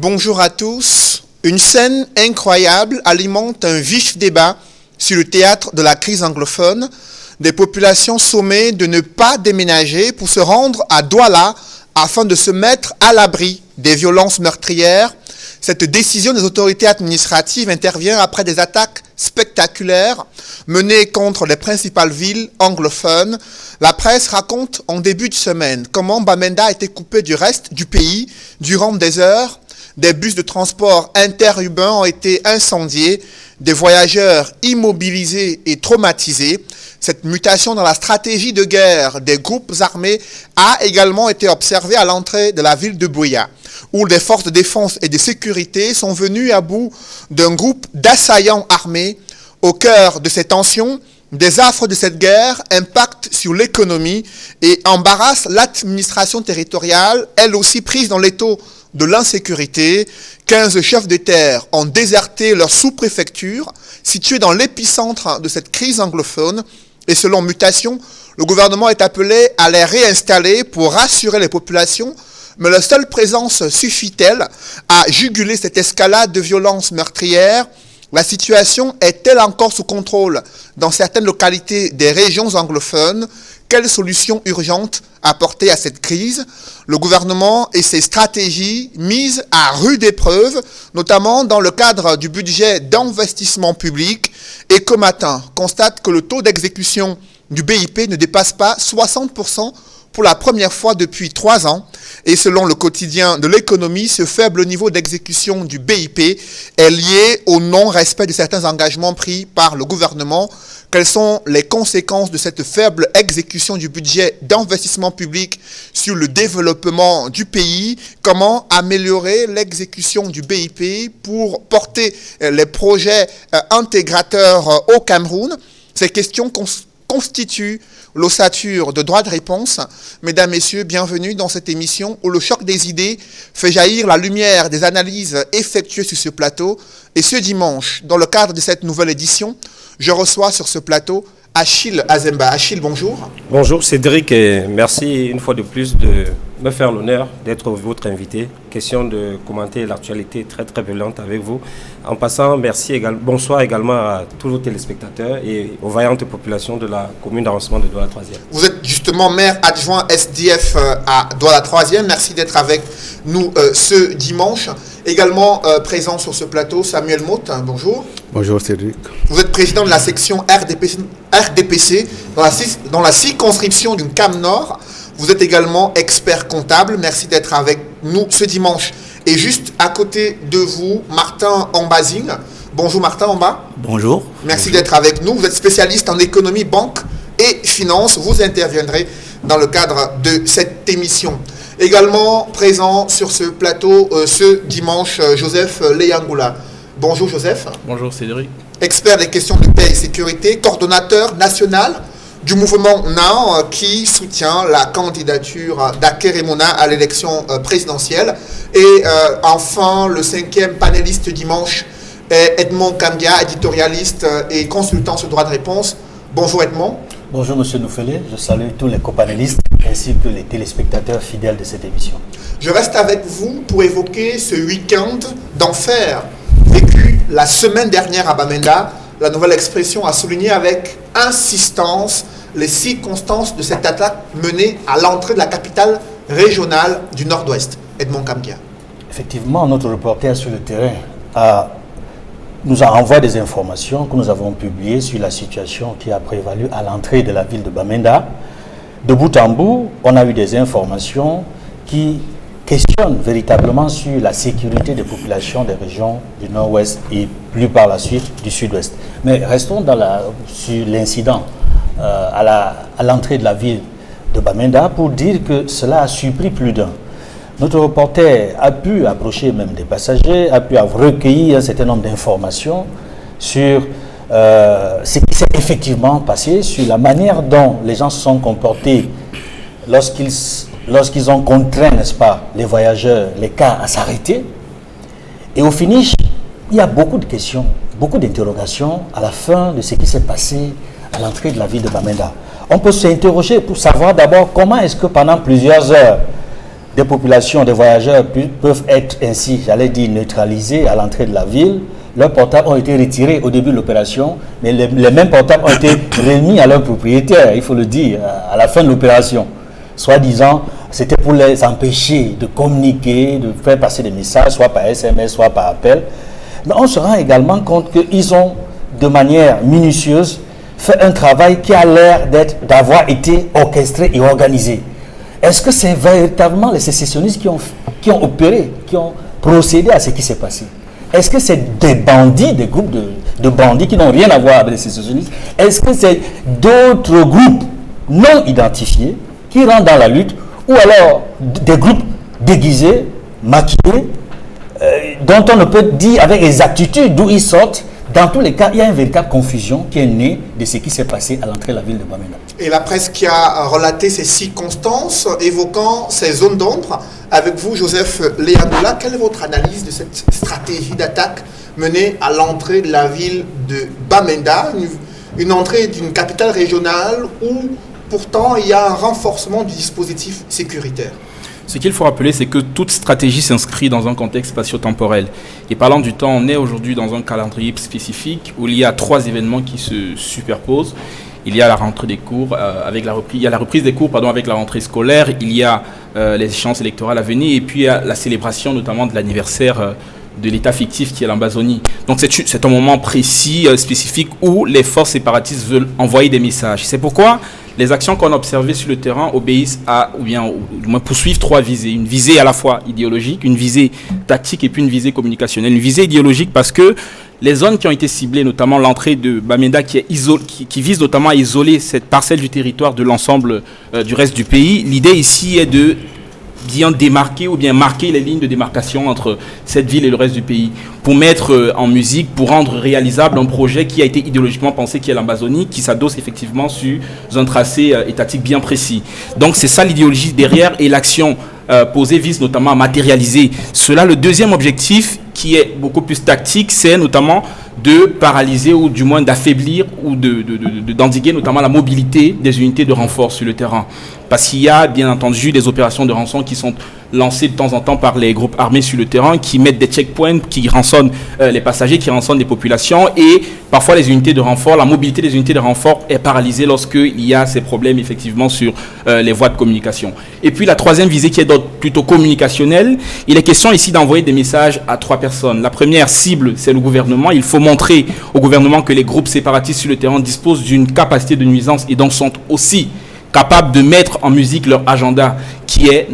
Bonjour à tous. Une scène incroyable alimente un vif débat sur le théâtre de la crise anglophone. Des populations sommées de ne pas déménager pour se rendre à Douala afin de se mettre à l'abri des violences meurtrières. Cette décision des autorités administratives intervient après des attaques spectaculaires menées contre les principales villes anglophones. La presse raconte en début de semaine comment Bamenda a été coupé du reste du pays durant des heures. Des bus de transport interurbains ont été incendiés, des voyageurs immobilisés et traumatisés. Cette mutation dans la stratégie de guerre des groupes armés a également été observée à l'entrée de la ville de Buea, où les forces de défense et de sécurité sont venues à bout d'un groupe d'assaillants armés. Au cœur de ces tensions, des affres de cette guerre impactent sur l'économie et embarrassent l'administration territoriale, elle aussi prise dans l'étau de l'insécurité. 15 chefs de terre ont déserté leur sous-préfecture, située dans l'épicentre de cette crise anglophone. Et selon Mutation, le gouvernement est appelé à les réinstaller pour rassurer les populations. Mais leur seule présence suffit-elle à juguler cette escalade de violences meurtrières? La situation est-elle encore sous contrôle dans certaines localités des régions anglophones? Quelles solutions urgentes apporter à cette crise? Le gouvernement et ses stratégies mises à rude épreuve, notamment dans le cadre du budget d'investissement public. Ecomatin constate que le taux d'exécution du BIP ne dépasse pas 60% pour la première fois depuis 3 ans. Et selon le quotidien de l'économie, ce faible niveau d'exécution du BIP est lié au non-respect de certains engagements pris par le gouvernement. Quelles sont les conséquences de cette faible exécution du budget d'investissement public sur le développement du pays? Comment améliorer l'exécution du BIP pour porter les projets intégrateurs au Cameroun? Ces questions constituent l'ossature de droit de réponse. Mesdames, Messieurs, bienvenue dans cette émission où le choc des idées fait jaillir la lumière des analyses effectuées sur ce plateau. Et ce dimanche, dans le cadre de cette nouvelle édition, je reçois sur ce plateau Achille Azemba. Achille, bonjour. Bonjour Cédric et merci une fois de plus de me faire l'honneur d'être votre invité. Question de commenter l'actualité très très violente avec vous. En passant, bonsoir également à tous les téléspectateurs et aux vaillantes populations de la commune d'arrondissement de Douala 3e. Vous êtes justement maire adjoint SDF à Douala 3e. Merci d'être avec nous ce dimanche. Également présent sur ce plateau, Samuel Motte. Bonjour. Bonjour Cédric. Vous êtes président de la section RDPC dans la circonscription du CAM Nord. Vous êtes également expert comptable. Merci d'être avec nous ce dimanche. Et juste à côté de vous, Martin Ambazine. Bonjour Martin Amba. Bonjour. Merci d'être avec nous. Vous êtes spécialiste en économie, banque et finance. Vous interviendrez dans le cadre de cette émission. Également présent sur ce plateau ce dimanche, Joseph Leyangoula. Bonjour Joseph. Bonjour Cédric. Expert des questions de paix et sécurité, coordonnateur national du mouvement NAO qui soutient la candidature d'Akeremona à l'élection présidentielle. Et enfin, le 5e panéliste dimanche est Edmond Kambia, éditorialiste et consultant sur droit de réponse. Bonjour Edmond. Bonjour Monsieur Noufele, je salue tous les copanélistes ainsi que les téléspectateurs fidèles de cette émission. Je reste avec vous pour évoquer ce week-end d'enfer vécu la semaine dernière à Bamenda. La nouvelle expression a souligné avec insistance les circonstances de cette attaque menée à l'entrée de la capitale régionale du Nord-Ouest. Edmond Kambia. Effectivement, notre reporter sur le terrain nous a envoyé des informations que nous avons publiées sur la situation qui a prévalu à l'entrée de la ville de Bamenda. De bout en bout, on a eu des informations qui questionnent véritablement sur la sécurité des populations des régions du Nord-Ouest et plus par la suite du Sud-Ouest. Mais restons sur l'incident à l'entrée de la ville de Bamenda pour dire que cela a surpris plus d'un. Notre reporter a pu approcher même des passagers, a pu recueillir un certain nombre d'informations sur ce qui s'est effectivement passé, sur la manière dont les gens se sont comportés lorsqu'ils ont contraint, n'est-ce pas, les voyageurs, les cars à s'arrêter. Et au finish, il y a beaucoup de questions, beaucoup d'interrogations à la fin de ce qui s'est passé à l'entrée de la ville de Bamenda. On peut s'interroger pour savoir d'abord comment est-ce que pendant plusieurs heures, des populations, des voyageurs peuvent être ainsi, j'allais dire, neutralisés à l'entrée de la ville. Leurs portables ont été retirés au début de l'opération, mais les mêmes portables ont été remis à leurs propriétaires, il faut le dire, à la fin de l'opération. Soi-disant, c'était pour les empêcher de communiquer, de faire passer des messages, soit par SMS, soit par appel. Mais on se rend également compte qu'ils ont, de manière minutieuse, fait un travail qui a l'air d'avoir été orchestré et organisé. Est-ce que c'est véritablement les sécessionnistes qui ont opéré, qui ont procédé à ce qui s'est passé? Est-ce que c'est des bandits, des groupes de bandits qui n'ont rien à voir avec les sécessionnistes? Est-ce que c'est d'autres groupes non identifiés qui rentrent dans la lutte, ou alors des groupes déguisés, maquillés, dont on ne peut dire avec exactitude d'où ils sortent? Dans tous les cas, il y a une véritable confusion qui est née de ce qui s'est passé à l'entrée de la ville de Bamenda. Et la presse qui a relaté ces circonstances, évoquant ces zones d'ombre, avec vous, Joseph Léandoula, quelle est votre analyse de cette stratégie d'attaque menée à l'entrée de la ville de Bamenda, une entrée d'une capitale régionale où pourtant il y a un renforcement du dispositif sécuritaire? Ce qu'il faut rappeler, c'est que toute stratégie s'inscrit dans un contexte spatio-temporel. Et parlant du temps, on est aujourd'hui dans un calendrier spécifique où il y a 3 événements qui se superposent. Il y a la rentrée des cours il y a la reprise des cours avec la rentrée scolaire, il y a les échéances électorales à venir, et puis il y a la célébration notamment de l'anniversaire de l'État fictif qui est l'Ambazonie. Donc c'est un moment précis, spécifique, où les forces séparatistes veulent envoyer des messages. C'est pourquoi les actions qu'on a observées sur le terrain obéissent ou du moins poursuivent 3 visées. Une visée à la fois idéologique, une visée tactique et puis une visée communicationnelle. Une visée idéologique parce que les zones qui ont été ciblées, notamment l'entrée de Bamenda qui vise notamment à isoler cette parcelle du territoire de l'ensemble du reste du pays, l'idée ici est de bien démarquer ou bien marquer les lignes de démarcation entre cette ville et le reste du pays, pour mettre en musique, pour rendre réalisable un projet qui a été idéologiquement pensé, qui est l'Ambazonie, qui s'adosse effectivement sur un tracé étatique bien précis. Donc c'est ça l'idéologie derrière, et l'action posée vise notamment à matérialiser cela. Le deuxième objectif, qui est beaucoup plus tactique, c'est notamment de paralyser ou du moins d'affaiblir ou d'endiguer notamment la mobilité des unités de renfort sur le terrain. Parce qu'il y a bien entendu des opérations de rançon qui sont lancées de temps en temps par les groupes armés sur le terrain, qui mettent des checkpoints, qui rançonnent les passagers, qui rançonnent les populations, et parfois les unités de renfort, la mobilité des unités de renfort est paralysée lorsqu'il y a ces problèmes effectivement sur les voies de communication. Et puis la troisième visée, qui est d'ordre plutôt communicationnelle, il est question ici d'envoyer des messages à 3 personnes. La première cible, c'est le gouvernement. Il faut montrer au gouvernement que les groupes séparatistes sur le terrain disposent d'une capacité de nuisance et donc sont aussi capables de mettre en musique leur agenda, qui est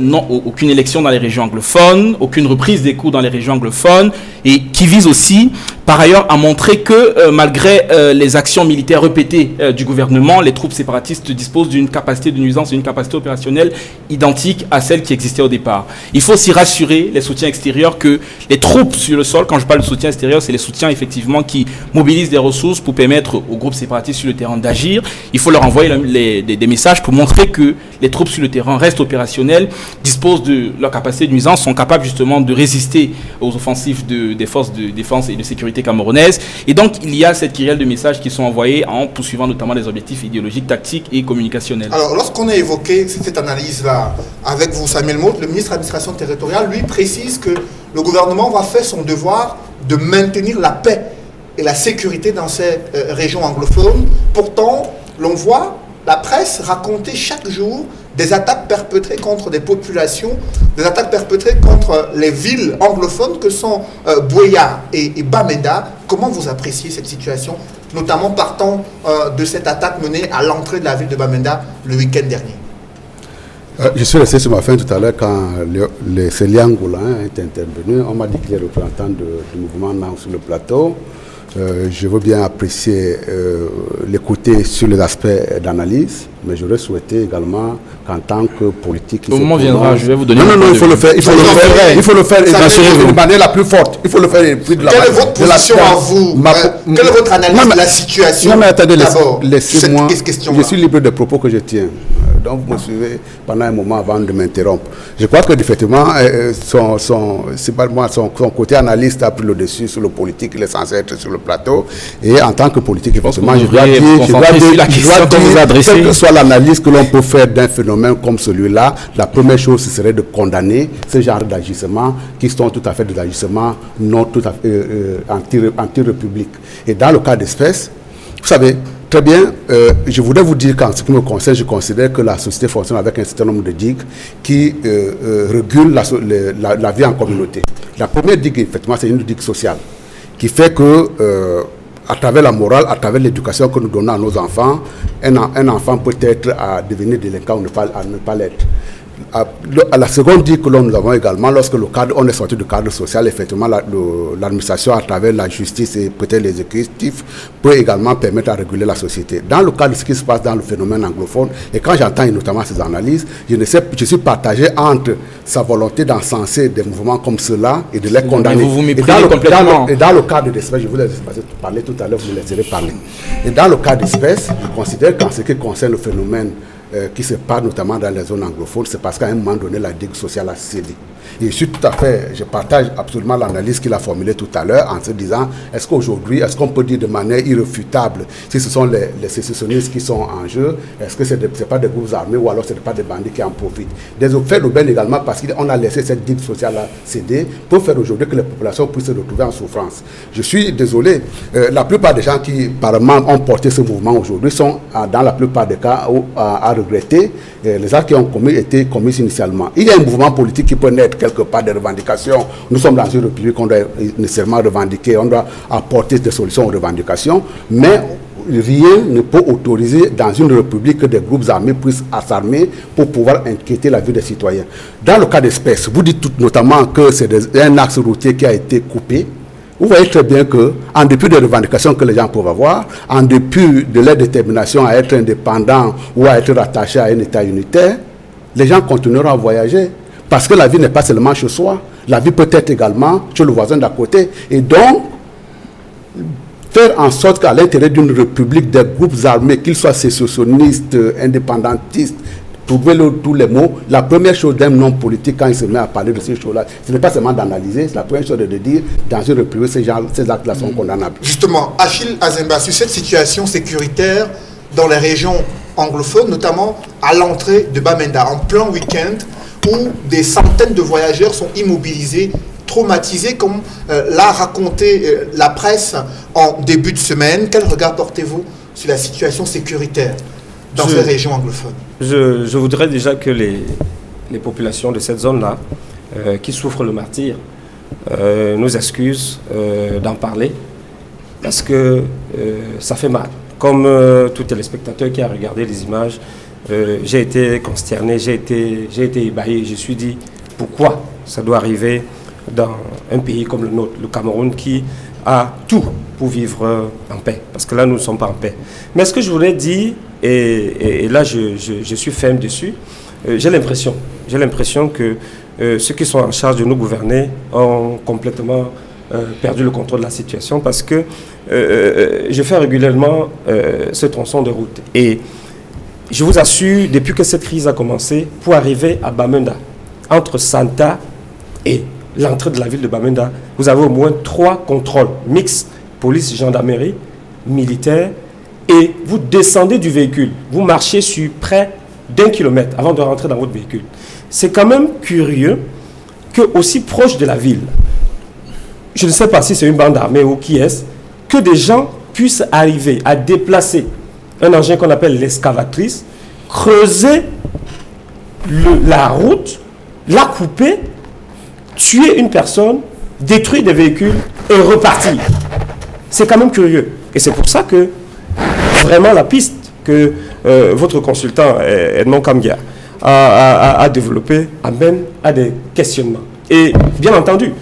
aucune élection dans les régions anglophones, aucune reprise des cours dans les régions anglophones, et qui vise aussi, par ailleurs, à montrer que malgré les actions militaires répétées du gouvernement, les troupes séparatistes disposent d'une capacité de nuisance et une capacité opérationnelle identique à celle qui existait au départ. Il faut aussi rassurer les soutiens extérieurs que les troupes sur le sol, quand je parle de soutien extérieur, c'est les soutiens effectivement qui mobilisent des ressources pour permettre aux groupes séparatistes sur le terrain d'agir. Il faut leur envoyer des messages pour montrer que les troupes sur le terrain restent opérationnelles, disposent de leur capacité de nuisance, sont capables justement de résister aux offensives des forces de défense et de sécurité camerounaises. Et donc, il y a cette kyrielle de messages qui sont envoyés en poursuivant notamment des objectifs idéologiques, tactiques et communicationnels. Alors, lorsqu'on a évoqué cette analyse-là avec vous, Samuel Motte, le ministre de l'administration territoriale, lui précise que le gouvernement va faire son devoir de maintenir la paix et la sécurité dans ces régions anglophones. Pourtant, l'on voit la presse raconter chaque jour des attaques perpétrées contre des populations, des attaques perpétrées contre les villes anglophones que sont Buea et Bamenda. Comment vous appréciez cette situation, notamment partant de cette attaque menée à l'entrée de la ville de Bamenda le week-end dernier? Je suis resté ce matin tout à l'heure quand le Célia Ngoulin est intervenu. On m'a dit qu'il est représentant du mouvement NAM sur le plateau. Je veux bien apprécier l'écouter sur les aspects d'analyse, mais j'aurais souhaité également qu'en tant que politique... Au moment viendra, je vais vous donner... Non, il faut le faire. Il faut le faire de manière la plus forte. Il faut le faire de la... Quelle est votre position à vous? Quelle est votre analyse de la situation? Non, mais attendez, laissez-moi... Je suis libre des propos que je tiens. Donc vous me suivez pendant un moment avant de m'interrompre. Je crois que effectivement, son côté analyste a pris le dessus sur le politique, il est censé être sur le plateau. Et en tant que politique, effectivement, je dois dire, quelle que soit l'analyse que l'on peut faire d'un phénomène comme celui-là, la première chose, ce serait de condamner ce genre d'agissements qui sont tout à fait des agissements non tout à fait anti-république. Et dans le cas d'espèce, vous savez, très bien, je voudrais vous dire qu'en ce qui me concerne, je considère que la société fonctionne avec un certain nombre de digues qui régulent la vie en communauté. La première digue, effectivement, c'est une digue sociale qui fait que, à travers la morale, à travers l'éducation que nous donnons à nos enfants, un enfant peut être à devenir délinquant ou à ne pas l'être. À la seconde digue que nous avons également, lorsque on est sorti du cadre social, effectivement, l'administration, à travers la justice et peut-être l'exécutif, peut également permettre à réguler la société. Dans le cas de ce qui se passe dans le phénomène anglophone, et quand j'entends notamment ces analyses, je suis partagé entre sa volonté d'encenser des mouvements comme ceux-là et de les condamner. Vous méprisez complètement. Et dans le cas d'espèce, je vous ai parlé tout à l'heure, vous me laisserez parler. Et dans le cas d'espèce, je considère qu'en ce qui concerne le phénomène qui se passe notamment dans les zones anglophones, c'est parce qu'à un moment donné, la digue sociale a cédé. Et je partage absolument l'analyse qu'il a formulée tout à l'heure en se disant, est-ce qu'aujourd'hui, est-ce qu'on peut dire de manière irréfutable si ce sont les sécessionnistes qui sont en jeu, est-ce que ce n'est pas des groupes armés ou alors ce n'est pas des bandits qui en profitent. Des phénomènes également parce qu'on a laissé cette digue sociale céder pour faire aujourd'hui que les populations puissent se retrouver en souffrance. Je suis désolé, la plupart des gens qui apparemment ont porté ce mouvement aujourd'hui sont dans la plupart des cas à regretter les actes qui ont été commis initialement. Il y a un mouvement politique qui peut naître quelque part des revendications. Nous sommes dans une république, on doit nécessairement revendiquer, on doit apporter des solutions aux revendications, mais rien ne peut autoriser dans une république que des groupes armés puissent s'armer pour pouvoir inquiéter la vie des citoyens. Dans le cas d'espèce, vous dites notamment que c'est un axe routier qui a été coupé. Vous voyez très bien qu'en dépit des revendications que les gens peuvent avoir, en dépit de leur détermination à être indépendants ou à être rattachés à un État unitaire, les gens continueront à voyager. Parce que la vie n'est pas seulement chez soi, la vie peut être également chez le voisin d'à côté. Et donc, faire en sorte qu'à l'intérieur d'une république, des groupes armés, qu'ils soient sécessionnistes, indépendantistes, trouver tous les mots, la première chose d'un homme politique quand il se met à parler de ces choses-là, ce n'est pas seulement d'analyser, c'est la première chose de dire, dans une république, ces actes-là sont condamnables. Justement, Achille Azemba, sur cette situation sécuritaire dans les régions anglophones, notamment à l'entrée de Bamenda, en plein week-end, où des centaines de voyageurs sont immobilisés, traumatisés, comme l'a raconté la presse en début de semaine. Quel regard portez-vous sur la situation sécuritaire dans ces régions anglophones? Je voudrais déjà que les populations de cette zone-là, qui souffrent le martyre, nous excusent d'en parler, parce que ça fait mal. Comme tout téléspectateur qui a regardé les images, j'ai été consterné, j'ai été ébahi. Je me suis dit, pourquoi ça doit arriver dans un pays comme le nôtre, le Cameroun, qui a tout pour vivre en paix. Parce que là, nous ne sommes pas en paix. Mais ce que je voulais dire, et là, je suis ferme dessus, j'ai l'impression que ceux qui sont en charge de nous gouverner ont complètement perdu le contrôle de la situation, parce que je fais régulièrement ce tronçon de route. Et je vous assure, depuis que cette crise a commencé, pour arriver à Bamenda, entre Santa et l'entrée de la ville de Bamenda, vous avez au moins 3 contrôles mixtes, police, gendarmerie, militaire, et vous descendez du véhicule, vous marchez sur près d'1 kilomètre avant de rentrer dans votre véhicule. C'est quand même curieux que aussi proche de la ville, je ne sais pas si c'est une bande armée ou qui est-ce, que des gens puissent arriver à déplacer un engin qu'on appelle l'excavatrice, creuser la route, la couper, tuer une personne, détruire des véhicules et repartir. C'est quand même curieux. Et c'est pour ça que vraiment la piste que votre consultant Edmond Kamgia a développée amène à des questionnements. Et bien entendu,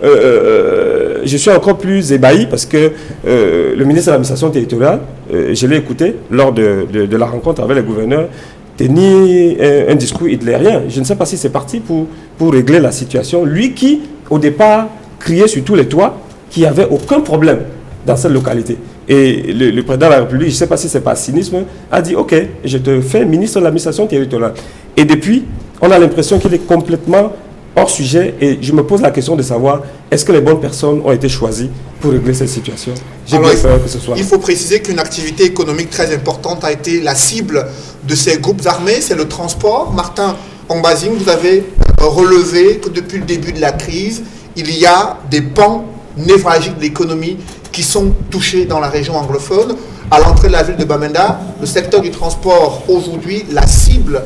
je suis encore plus ébahi parce que le ministre de l'administration territoriale, je l'ai écouté lors de la rencontre avec les gouverneurs, tenir un discours hitlérien. Je ne sais pas si c'est parti pour régler la situation. Lui qui, au départ, criait sur tous les toits qu'il n'y avait aucun problème dans cette localité. Et le président de la République, je ne sais pas si c'est pas cynisme, a dit ok, je te fais ministre de l'administration territoriale. Et depuis, on a l'impression qu'il est complètement hors sujet et je me pose la question de savoir est-ce que les bonnes personnes ont été choisies pour régler cette situation. J'ai bien peur que ce soit. Il faut préciser qu'une activité économique très importante a été la cible de ces groupes armés, c'est le transport. Martin Ombazing, vous avez relevé que depuis le début de la crise, il y a des pans névralgiques de l'économie qui sont touchés dans la région anglophone. À l'entrée de la ville de Bamenda, le secteur du transport, aujourd'hui, la cible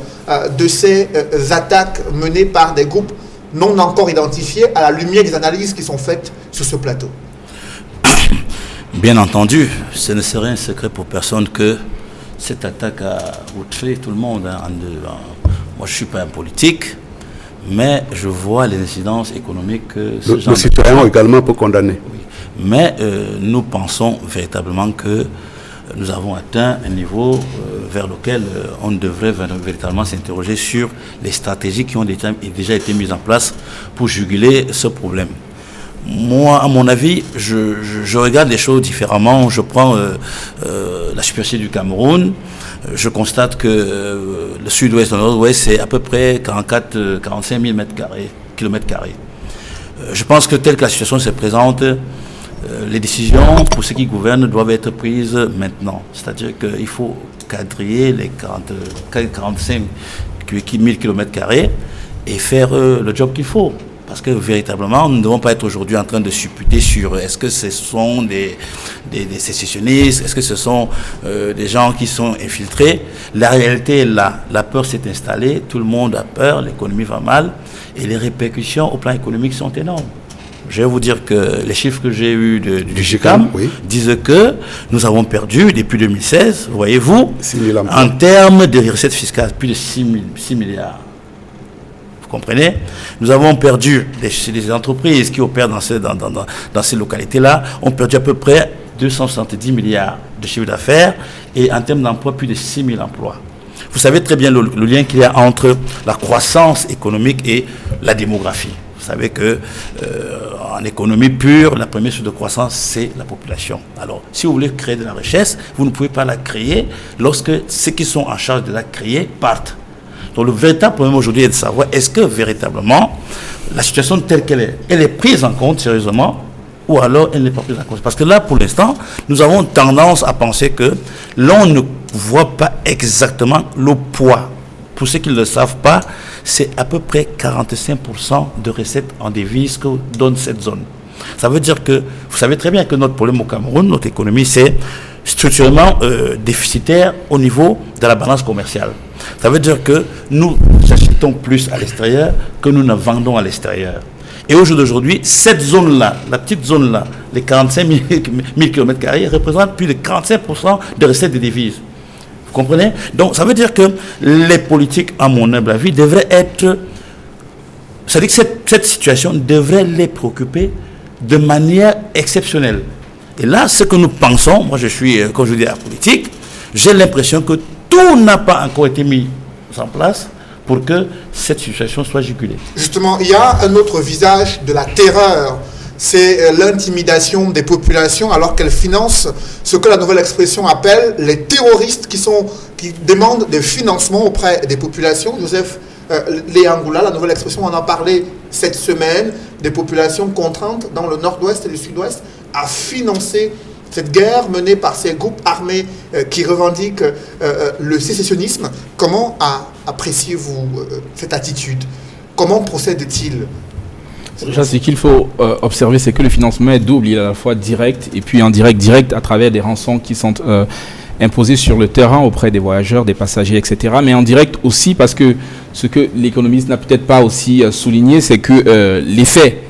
de ces attaques menées par des groupes non encore identifiés à la lumière des analyses qui sont faites sur ce plateau. Bien entendu, ce ne serait un secret pour personne que cette attaque a outré tout le monde. Moi, je ne suis pas un politique, mais je vois les incidences économiques que le citoyen également peut condamner. Oui. Mais nous pensons véritablement que nous avons atteint un niveau vers lequel on devrait véritablement s'interroger sur les stratégies qui ont déjà été mises en place pour juguler ce problème. Moi, à mon avis, je regarde les choses différemment. Je prends la superficie du Cameroun. Je constate que le sud-ouest et le nord-ouest, c'est à peu près 45 000 kilomètres carrés. Je pense que telle que la situation se présente, les décisions pour ceux qui gouvernent doivent être prises maintenant. C'est-à-dire qu'il faut quadriller les 45 000 kilomètres carrés et faire le job qu'il faut. Parce que véritablement, nous ne devons pas être aujourd'hui en train de supputer sur est-ce que ce sont des sécessionnistes, est-ce que ce sont des gens qui sont infiltrés. La réalité est là. La peur s'est installée, tout le monde a peur, l'économie va mal et les répercussions au plan économique sont énormes. Je vais vous dire que les chiffres que j'ai eus du GICAM disent que nous avons perdu depuis 2016, voyez-vous, en termes de recettes fiscales, plus de 6 milliards. Vous comprenez? Nous avons perdu, les entreprises qui opèrent dans ces localités-là ont perdu à peu près 270 milliards de chiffre d'affaires et en termes d'emploi, plus de 6 000 emplois. Vous savez très bien le lien qu'il y a entre la croissance économique et la démographie. Vous savez que en économie pure, la première source de croissance, c'est la population. Alors, si vous voulez créer de la richesse, vous ne pouvez pas la créer lorsque ceux qui sont en charge de la créer partent. Donc, le véritable problème aujourd'hui est de savoir est-ce que véritablement la situation telle qu'elle est, elle est prise en compte sérieusement ou alors elle n'est pas prise en compte. Parce que là, pour l'instant, nous avons tendance à penser que l'on ne voit pas exactement le poids. Pour ceux qui ne le savent pas, c'est à peu près 45% de recettes en devises que donne cette zone. Ça veut dire que, vous savez très bien que notre problème au Cameroun, notre économie, c'est structurellement déficitaire au niveau de la balance commerciale. Ça veut dire que nous achetons plus à l'extérieur que nous ne vendons à l'extérieur. Et au jour d'aujourd'hui, cette zone-là, la petite zone-là, les 45 000 km², représente plus de 45% de recettes de devises. Vous comprenez? Donc, ça veut dire que les politiques, à mon humble avis, devraient être... C'est-à-dire que cette situation devrait les préoccuper de manière exceptionnelle. Et là, ce que nous pensons, moi je suis, comme je dis, à la politique, j'ai l'impression que tout n'a pas encore été mis en place pour que cette situation soit jugulée. Justement, il y a un autre visage de la terreur. C'est l'intimidation des populations alors qu'elles financent ce que la nouvelle expression appelle les terroristes qui demandent des financements auprès des populations. Joseph Léangoula, la nouvelle expression, on en a parlé cette semaine, des populations contraintes dans le nord-ouest et le sud-ouest à financer cette guerre menée par ces groupes armés qui revendiquent le sécessionnisme. Comment appréciez-vous cette attitude? Comment procède-t-il? Déjà, ce qu'il faut observer, c'est que le financement est double. Il est à la fois direct et puis indirect. Direct à travers des rançons qui sont imposées sur le terrain auprès des voyageurs, des passagers, etc. Mais en direct aussi parce que ce que l'économiste n'a peut-être pas aussi souligné, c'est que l'effet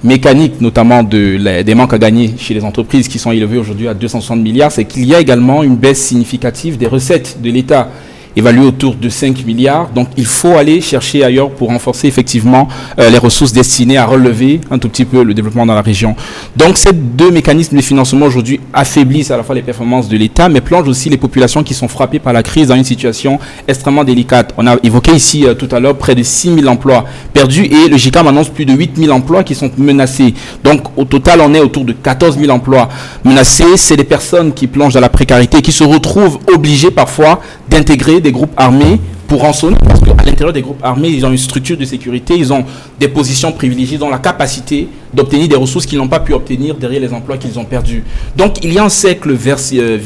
mécanique, notamment des manques à gagner chez les entreprises qui sont élevés aujourd'hui à 260 milliards, c'est qu'il y a également une baisse significative des recettes de l'État. évalué autour de 5 milliards. Donc il faut aller chercher ailleurs pour renforcer effectivement les ressources destinées à relever un tout petit peu le développement dans la région. Donc ces deux mécanismes de financement aujourd'hui affaiblissent à la fois les performances de l'État, mais plongent aussi les populations qui sont frappées par la crise dans une situation extrêmement délicate. On a évoqué ici tout à l'heure près de 6 000 emplois perdus et le GICAM annonce plus de 8 000 emplois qui sont menacés. Donc au total, on est autour de 14 000 emplois menacés. C'est des personnes qui plongent dans la précarité, qui se retrouvent obligées parfois d'intégrer des groupes armés pour rançonner, parce qu'à l'intérieur des groupes armés, ils ont une structure de sécurité, ils ont des positions privilégiées, ils ont la capacité d'obtenir des ressources qu'ils n'ont pas pu obtenir derrière les emplois qu'ils ont perdus. Donc il y a un cercle vicieux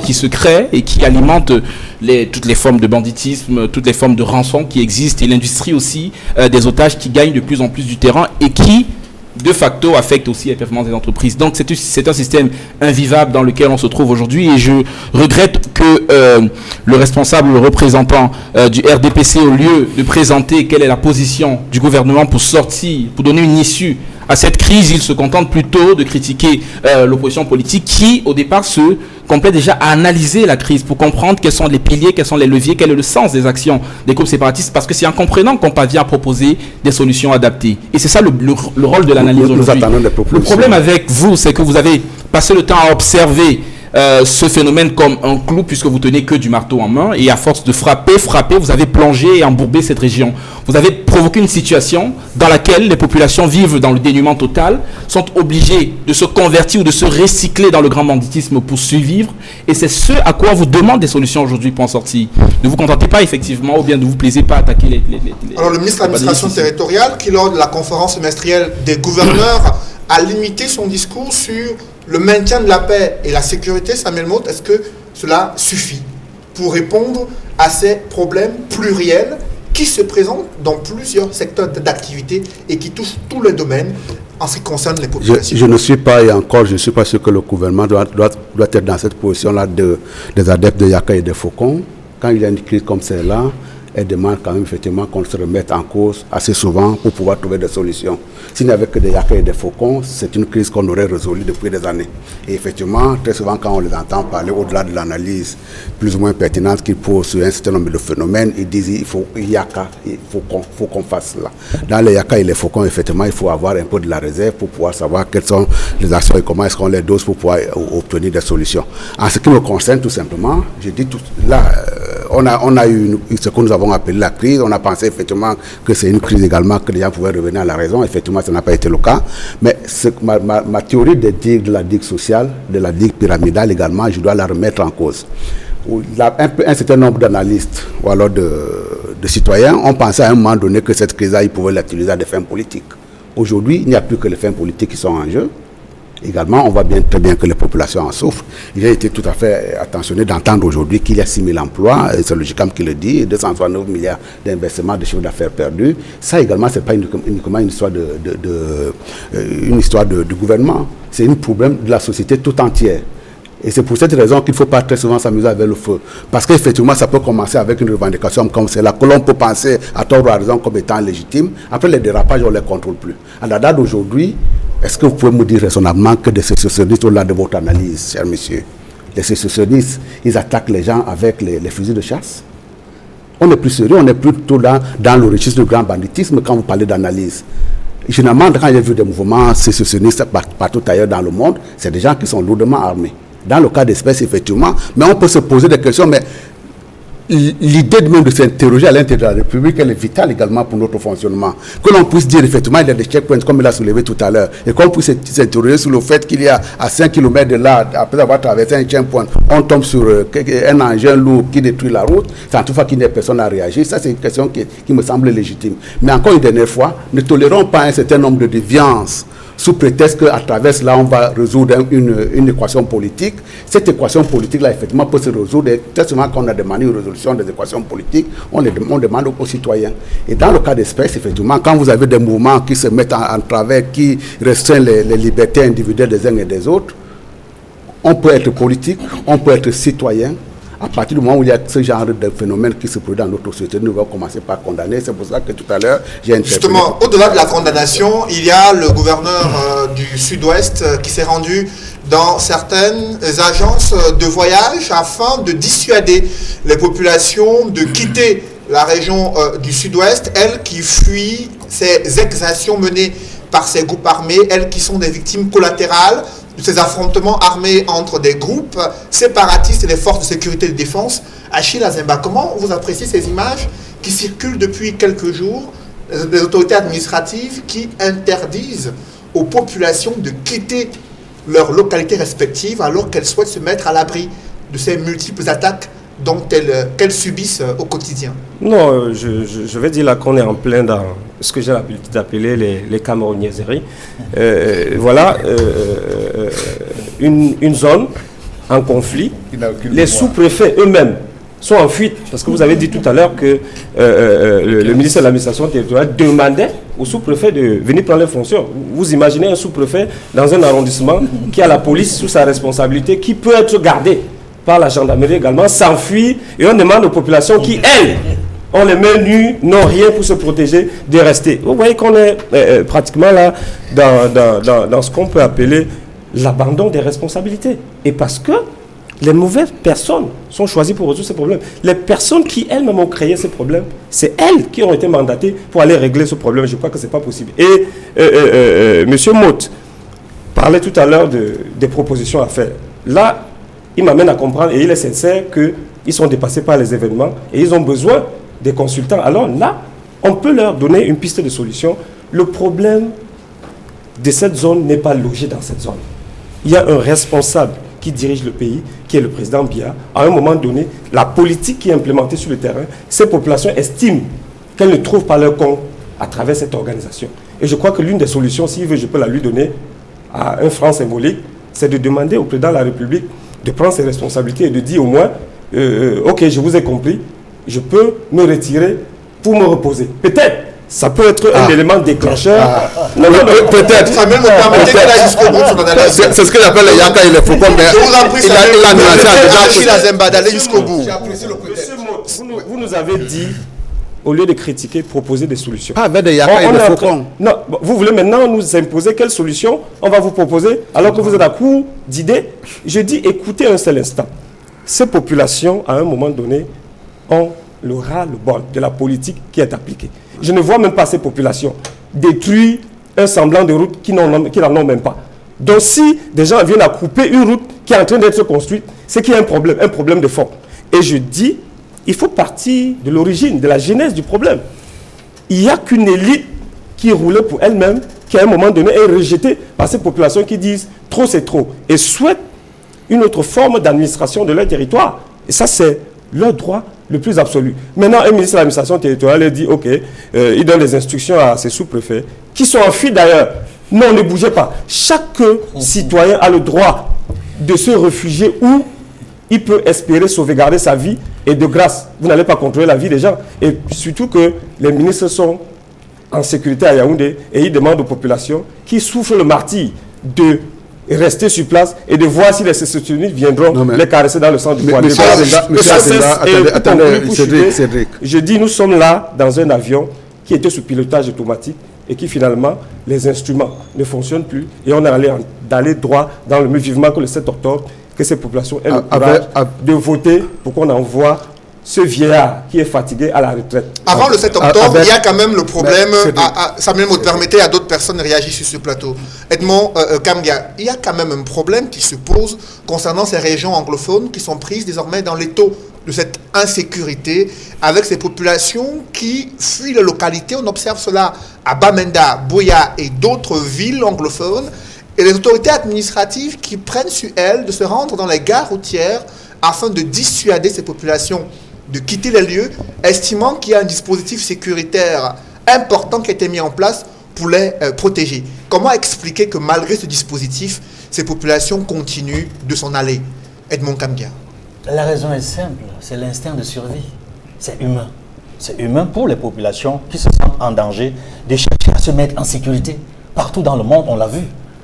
qui se crée et qui alimente toutes les formes de banditisme, toutes les formes de rançon qui existent, et l'industrie aussi des otages qui gagnent de plus en plus du terrain et qui de facto affecte aussi les performances des entreprises. Donc c'est un système invivable dans lequel on se trouve aujourd'hui, et je regrette que le responsable, le représentant du RDPC, au lieu de présenter quelle est la position du gouvernement pour donner une issue à cette crise, il se contente plutôt de critiquer l'opposition politique qui, au départ, se complète déjà à analyser la crise pour comprendre quels sont les piliers, quels sont les leviers, quel est le sens des actions des groupes séparatistes, parce que c'est en comprenant qu'on parvient à proposer des solutions adaptées. Et c'est ça le rôle de l'analyse aujourd'hui. Le problème avec vous, c'est que vous avez passé le temps à observer ce phénomène comme un clou, puisque vous tenez que du marteau en main, et à force de frapper, vous avez plongé et embourbé cette région. Vous avez provoqué une situation dans laquelle les populations vivent dans le dénuement total, sont obligées de se convertir ou de se recycler dans le grand banditisme pour survivre, et c'est ce à quoi on vous demande des solutions aujourd'hui pour en sortir. Ne vous contentez pas effectivement, ou bien ne vous plaisez pas à attaquer les Alors le ministre de l'administration territoriale, qui lors de la conférence semestrielle des gouverneurs a limité son discours sur le maintien de la paix et la sécurité, Samuel Motte, est-ce que cela suffit pour répondre à ces problèmes pluriels qui se présentent dans plusieurs secteurs d'activité et qui touchent tous les domaines en ce qui concerne les populations? Je ne suis pas, et encore, je ne suis pas sûr que le gouvernement doit être dans cette position-là des adeptes de Yaka et de Faucon. Quand il y a une crise comme celle-là, elle demande quand même effectivement qu'on se remette en cause assez souvent pour pouvoir trouver des solutions. S'il n'y avait que des Yaka et des Faucons, c'est une crise qu'on aurait résolue depuis des années. Et effectivement, très souvent quand on les entend parler au-delà de l'analyse plus ou moins pertinente qu'ils posent sur un certain nombre de phénomènes, ils disent il faut Yaka, il faut qu'on fasse cela. Dans les Yaka et les Faucons, effectivement, il faut avoir un peu de la réserve pour pouvoir savoir quelles sont les actions et comment est-ce qu'on les dose pour pouvoir obtenir des solutions. En ce qui me concerne, tout simplement, je dis tout là, on a eu ce que nous avons appelé la crise. On a pensé effectivement que c'est une crise également, que les gens pouvaient revenir à la raison. Effectivement, ça n'a pas été le cas. Mais ma théorie de la digue sociale, de la digue pyramidale également, je dois la remettre en cause. Un certain nombre d'analystes ou alors de citoyens ont pensé à un moment donné que cette crise-là, ils pouvaient l'utiliser à des fins politiques. Aujourd'hui, il n'y a plus que les fins politiques qui sont en jeu. Également, on voit très bien que les populations en souffrent. Il a été tout à fait attentionné d'entendre aujourd'hui qu'il y a 6 000 emplois, et c'est le GICAM qui le dit, 269 milliards d'investissements de chiffre d'affaires perdus. Ça également, ce n'est pas uniquement une histoire de gouvernement, c'est un problème de la société tout entière. Et c'est pour cette raison qu'il ne faut pas très souvent s'amuser avec le feu. Parce qu'effectivement, ça peut commencer avec une revendication comme celle-là, que l'on peut penser à tort ou à raison comme étant légitime. Après, les dérapages, on ne les contrôle plus. À la date d'aujourd'hui, est-ce que vous pouvez me dire raisonnablement que des sécessionnistes, au-delà de votre analyse, cher monsieur, les sécessionnistes, ils attaquent les gens avec les fusils de chasse? On est plus sérieux, on est plutôt dans le registre du grand banditisme quand vous parlez d'analyse. Généralement, quand j'ai vu des mouvements sécessionnistes partout ailleurs dans le monde, c'est des gens qui sont lourdement armés. Dans le cas d'espèce, effectivement, mais on peut se poser des questions, mais l'idée même de s'interroger à l'intérieur de la République, elle est vitale également pour notre fonctionnement. Que l'on puisse dire, effectivement, il y a des checkpoints, comme il a soulevé tout à l'heure, et qu'on puisse s'interroger sur le fait qu'il y a à 5 km de là, après avoir traversé un checkpoint, on tombe sur un engin lourd qui détruit la route, sans toutefois qu'il n'y ait personne à réagir. Ça, c'est une question qui me semble légitime. Mais encore une dernière fois, ne tolérons pas un certain nombre de déviances sous prétexte qu'à travers cela, on va résoudre une équation politique. Cette équation politique-là, effectivement, peut se résoudre. Et très souvent, quand on a demandé une résolution des équations politiques, on demande aux citoyens. Et dans le cas d'espèce, effectivement, quand vous avez des mouvements qui se mettent en travers, qui restreignent les libertés individuelles des uns et des autres, on peut être politique, on peut être citoyen. À partir du moment où il y a ce genre de phénomène qui se produit dans notre société, nous allons commencer par condamner. C'est pour ça que tout à l'heure, j'ai interpellé. Justement, au-delà de la condamnation, il y a le gouverneur du Sud-Ouest qui s'est rendu dans certaines agences de voyage afin de dissuader les populations de quitter la région du sud-ouest, elles qui fuient ces exactions menées par ces groupes armés, elles qui sont des victimes collatérales de ces affrontements armés entre des groupes séparatistes et les forces de sécurité et de défense. Achille Azemba, comment vous appréciez ces images qui circulent depuis quelques jours, des autorités administratives qui interdisent aux populations de quitter leurs localités respectives alors qu'elles souhaitent se mettre à l'abri de ces multiples attaques qu'elles subissent au quotidien? Non, je vais dire là qu'on est en plein dans ce que j'ai l'habitude d'appeler les camerounaiseries. Voilà, une zone en conflit. Les sous-préfets eux-mêmes sont en fuite, parce que vous avez dit tout à l'heure que le ministre de l'administration territoriale demandait aux sous-préfets de venir prendre les fonctions. Vous imaginez un sous-préfet dans un arrondissement qui a la police sous sa responsabilité, qui peut être gardé par la gendarmerie également, s'enfuir, et on demande aux populations qui, elles, ont les mains nues, n'ont rien pour se protéger, de rester. Vous voyez qu'on est pratiquement là dans ce qu'on peut appeler l'abandon des responsabilités. Et parce que les mauvaises personnes sont choisies pour résoudre ces problèmes. Les personnes qui elles-mêmes ont créé ces problèmes, c'est elles qui ont été mandatées pour aller régler ce problème. Je crois que ce n'est pas possible. Et M. Motte parlait tout à l'heure des propositions à faire. Là, il m'amène à comprendre, et il est sincère, qu'ils sont dépassés par les événements et ils ont besoin des consultants. Alors là, on peut leur donner une piste de solution. Le problème de cette zone n'est pas logé dans cette zone. Il y a un responsable qui dirige le pays, qui est le président Biya. À un moment donné, la politique qui est implémentée sur le terrain, ces populations estiment qu'elles ne trouvent pas leur compte à travers cette organisation. Et je crois que l'une des solutions, s'il veut, je peux la lui donner à un franc symbolique, c'est de demander au président de la République de prendre ses responsabilités et de dire au moins, ok, je vous ai compris, je peux me retirer pour me reposer. Peut-être, ça peut être un élément déclencheur. Peut-être. Ça même me permettait d'aller jusqu'au bout de son analyse. C'est ce que j'appelle les Yaka et les Foucault, mais Je vous en prie, il a nuancé à Achille Azemba d'aller jusqu'au bout. Monsieur Motte, vous nous avez dit, au lieu de critiquer, proposer des solutions. Pas avec des Yaka et des Foucault. Non, vous voulez maintenant nous imposer quelle solution on va vous proposer alors que vous êtes à court d'idées? Je dis, écoutez un seul instant. Ces populations, à un moment donné, ont le ras-le-bol de la politique qui est appliquée. Je ne vois même pas ces populations détruire un semblant de route qui n'en ont même pas. Donc si des gens viennent à couper une route qui est en train d'être construite, c'est qu'il y a un problème de fond. Et je dis, il faut partir de l'origine, de la genèse du problème. Il n'y a qu'une élite qui roulait pour elle-même, qui à un moment donné est rejetée par ces populations qui disent trop c'est trop et souhaitent une autre forme d'administration de leur territoire. Et ça, c'est leur droit le plus absolu. Maintenant, un ministre de l'administration territoriale dit, ok, il donne des instructions à ses sous-préfets, qui sont en fuite d'ailleurs. Non, ne bougez pas. Chaque citoyen a le droit de se réfugier où il peut espérer sauvegarder sa vie. Et de grâce, vous n'allez pas contrôler la vie des gens. Et surtout que les ministres sont en sécurité à Yaoundé et ils demandent aux populations qui souffrent le martyre de rester sur place et de voir si les sécessionnistes viendront les caresser dans le sens du poignet. Cédric. Je dis, nous sommes là dans un avion qui était sous pilotage automatique et qui finalement, les instruments ne fonctionnent plus et on est allé droit dans le mur vivement que le 7 octobre, que ces populations aient le courage de voter pour qu'on envoie ce vieillard qui est fatigué à la retraite. Avant le 7 octobre, il y a quand même le problème, Samuel Motte, permettez à d'autres personnes de réagir sur ce plateau. Edmond Kamgia, il y a quand même un problème qui se pose concernant ces régions anglophones qui sont prises désormais dans l'étau de cette insécurité avec ces populations qui fuient les localités. On observe cela à Bamenda, Buea et d'autres villes anglophones. Et les autorités administratives qui prennent sur elles de se rendre dans les gares routières afin de dissuader ces populations de quitter les lieux, estimant qu'il y a un dispositif sécuritaire important qui a été mis en place pour les protéger. Comment expliquer que malgré ce dispositif, ces populations continuent de s'en aller? Edmond Kamgia. La raison est simple, c'est l'instinct de survie. C'est humain. C'est humain pour les populations qui se sentent en danger de chercher à se mettre en sécurité. Partout dans le monde, on l'a vu.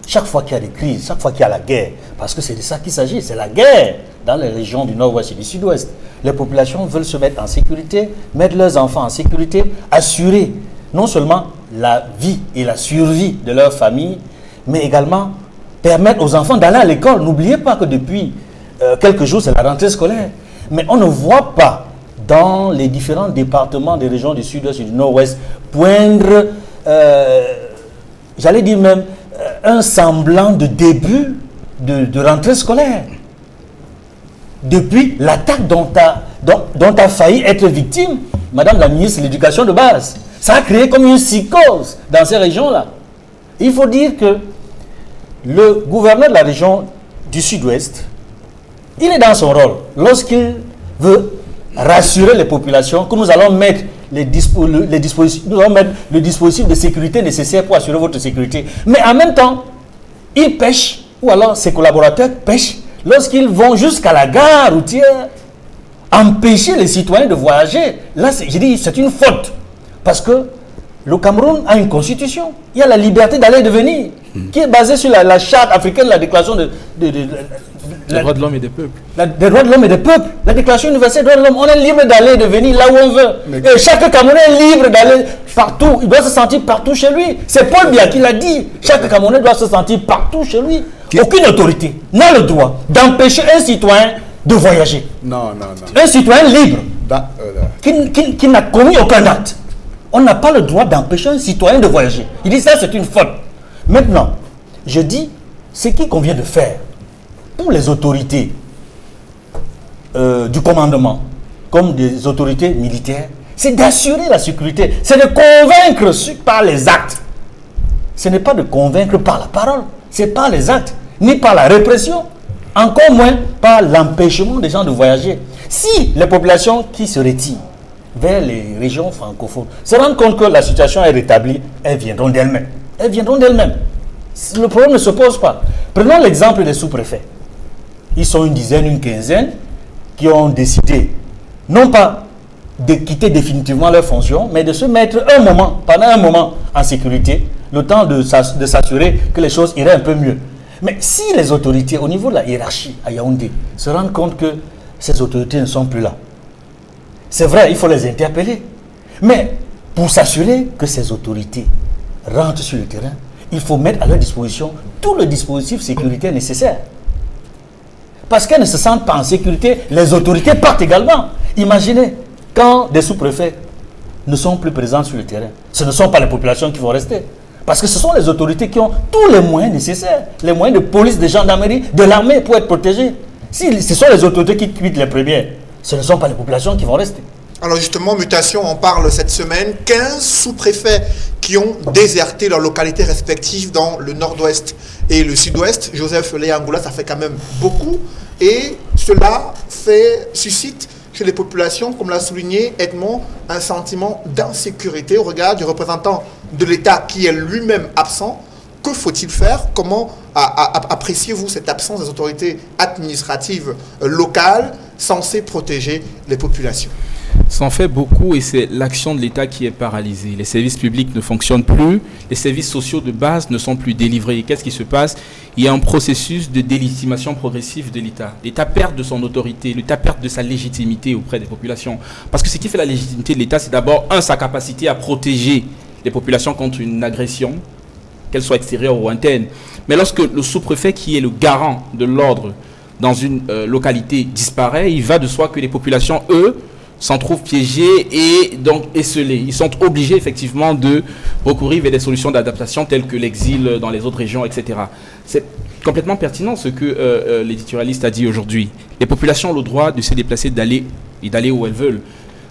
Chaque fois qu'il y a des crises, chaque fois qu'il y a la guerre, parce que c'est de ça qu'il s'agit, c'est la guerre dans les régions du nord-ouest et du sud-ouest. Les populations veulent se mettre en sécurité, mettre leurs enfants en sécurité, assurer non seulement la vie et la survie de leur famille, mais également permettre aux enfants d'aller à l'école. N'oubliez pas que depuis quelques jours, c'est la rentrée scolaire. Mais on ne voit pas dans les différents départements des régions du sud-ouest et du nord-ouest poindre, j'allais dire même, un semblant de début de rentrée scolaire. Depuis l'attaque dont a failli être victime Madame la ministre de l'Éducation de base. Ça a créé comme une psychose dans ces régions-là. Il faut dire que le gouverneur de la région du sud-ouest, il est dans son rôle lorsqu'il veut rassurer les populations que nous allons mettre le dispositif de sécurité nécessaire pour assurer votre sécurité. Mais en même temps, il pêche, ou alors ses collaborateurs pêchent, lorsqu'ils vont jusqu'à la gare routière, empêcher les citoyens de voyager. Là, je dis, c'est une faute. Parce que le Cameroun a une constitution. Il y a la liberté d'aller et de venir, qui est basée sur la charte africaine, la déclaration des droits de l'homme et des peuples. Des droits de l'homme et des peuples. La déclaration universelle des droits de l'homme. On est libre d'aller et de venir là où on veut. Et chaque Camerounais est libre d'aller partout. Il doit se sentir partout chez lui. C'est Paul Biya qui l'a dit. Chaque Camerounais doit se sentir partout chez lui. Aucune autorité n'a le droit d'empêcher un citoyen de voyager. Non. Un citoyen libre qui n'a commis aucun acte. On n'a pas le droit d'empêcher un citoyen de voyager. Il dit ça, c'est une faute. Maintenant, je dis ce qu'il convient de faire pour les autorités du commandement, comme des autorités militaires, c'est d'assurer la sécurité. C'est de convaincre par les actes. Ce n'est pas de convaincre par la parole. C'est par les actes, ni par la répression, encore moins par l'empêchement des gens de voyager. Si les populations qui se retirent vers les régions francophones se rendent compte que la situation est rétablie, elles viendront d'elles-mêmes. Elles viendront d'elles-mêmes. Le problème ne se pose pas. Prenons l'exemple des sous-préfets. Ils sont une dizaine, une quinzaine qui ont décidé, non pas de quitter définitivement leurs fonctions, mais de se mettre pendant un moment en sécurité, le temps de s'assurer que les choses iraient un peu mieux. Mais si les autorités, au niveau de la hiérarchie à Yaoundé, se rendent compte que ces autorités ne sont plus là, c'est vrai, il faut les interpeller. Mais pour s'assurer que ces autorités rentrent sur le terrain, il faut mettre à leur disposition tout le dispositif sécuritaire nécessaire. Parce qu'elles ne se sentent pas en sécurité, les autorités partent également. Imaginez, quand des sous-préfets ne sont plus présents sur le terrain, ce ne sont pas les populations qui vont rester. Parce que ce sont les autorités qui ont tous les moyens nécessaires, les moyens de police, de gendarmerie, de l'armée pour être protégées. Si ce sont les autorités qui quittent les premières, ce ne sont pas les populations qui vont rester. Alors justement, Mutation en parle cette semaine. 15 sous-préfets qui ont déserté leurs localités respectives dans le nord-ouest et le sud-ouest. Joseph Léangoula, ça fait quand même beaucoup. Et cela suscite chez les populations, comme l'a souligné Edmond, un sentiment d'insécurité au regard du représentant de l'État qui est lui-même absent. Que faut-il faire? Comment appréciez-vous cette absence des autorités administratives locales censées protéger les populations? Ça en fait beaucoup et c'est l'action de l'État qui est paralysée. Les services publics ne fonctionnent plus, les services sociaux de base ne sont plus délivrés. Qu'est-ce qui se passe? Il y a un processus de délégitimation progressive de l'État. L'État perd de son autorité, l'État perd de sa légitimité auprès des populations. Parce que ce qui fait la légitimité de l'État, c'est d'abord, sa capacité à protéger les populations contre une agression, qu'elle soit extérieure ou interne. Mais lorsque le sous-préfet, qui est le garant de l'ordre dans une localité, disparaît, il va de soi que les populations, eux, s'en trouvent piégés et donc esselés. Ils sont obligés effectivement de recourir vers des solutions d'adaptation telles que l'exil dans les autres régions, etc. C'est complètement pertinent ce que l'éditorialiste a dit aujourd'hui. Les populations ont le droit de se déplacer, d'aller où elles veulent.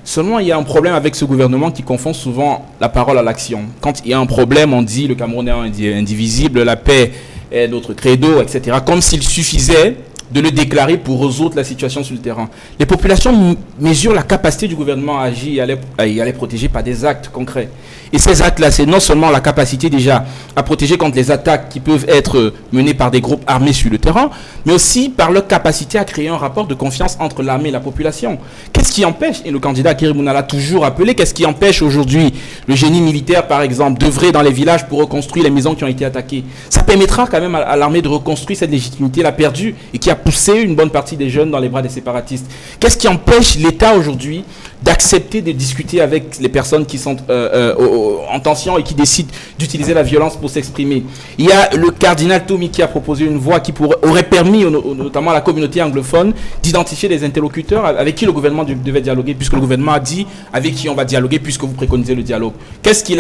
Seulement, il y a un problème avec ce gouvernement qui confond souvent la parole à l'action. Quand il y a un problème, on dit le Cameroun est indivisible, la paix est notre credo, etc. Comme s'il suffisait de le déclarer pour résoudre la situation sur le terrain. Les populations mesurent la capacité du gouvernement à agir et à les protéger par des actes concrets. Et ces actes-là, c'est non seulement la capacité déjà à protéger contre les attaques qui peuvent être menées par des groupes armés sur le terrain, mais aussi par leur capacité à créer un rapport de confiance entre l'armée et la population. Qu'est-ce qui empêche, et le candidat Kérimouna l'a toujours appelé, qu'est-ce qui empêche aujourd'hui le génie militaire, par exemple, d'œuvrer dans les villages pour reconstruire les maisons qui ont été attaquées? Ça permettra quand même à l'armée de reconstruire cette légitimité-là perdue et qui a poussé une bonne partie des jeunes dans les bras des séparatistes. Qu'est-ce qui empêche l'État aujourd'hui d'accepter de discuter avec les personnes qui sont en tension et qui décident d'utiliser la violence pour s'exprimer. Il y a le cardinal Tommy qui a proposé une voie qui aurait permis notamment à la communauté anglophone d'identifier des interlocuteurs avec qui le gouvernement devait dialoguer, puisque le gouvernement a dit avec qui on va dialoguer puisque vous préconisez le dialogue. Qu'est-ce qui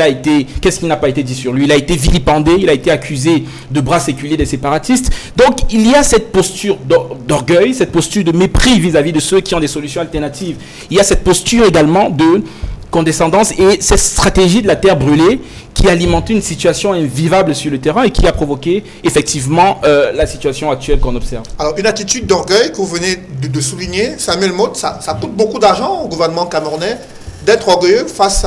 n'a pas été dit sur lui? Il a été vilipendé, il a été accusé de bras séculiers des séparatistes. Donc il y a cette posture d'orgueil, cette posture de mépris vis-à-vis de ceux qui ont des solutions alternatives. Il y a cette posture également de condescendance et cette stratégie de la terre brûlée qui a alimenté une situation invivable sur le terrain et qui a provoqué effectivement la situation actuelle qu'on observe. Alors, une attitude d'orgueil que vous venez de souligner, Samuel Motte, ça coûte beaucoup d'argent au gouvernement camerounais d'être orgueilleux face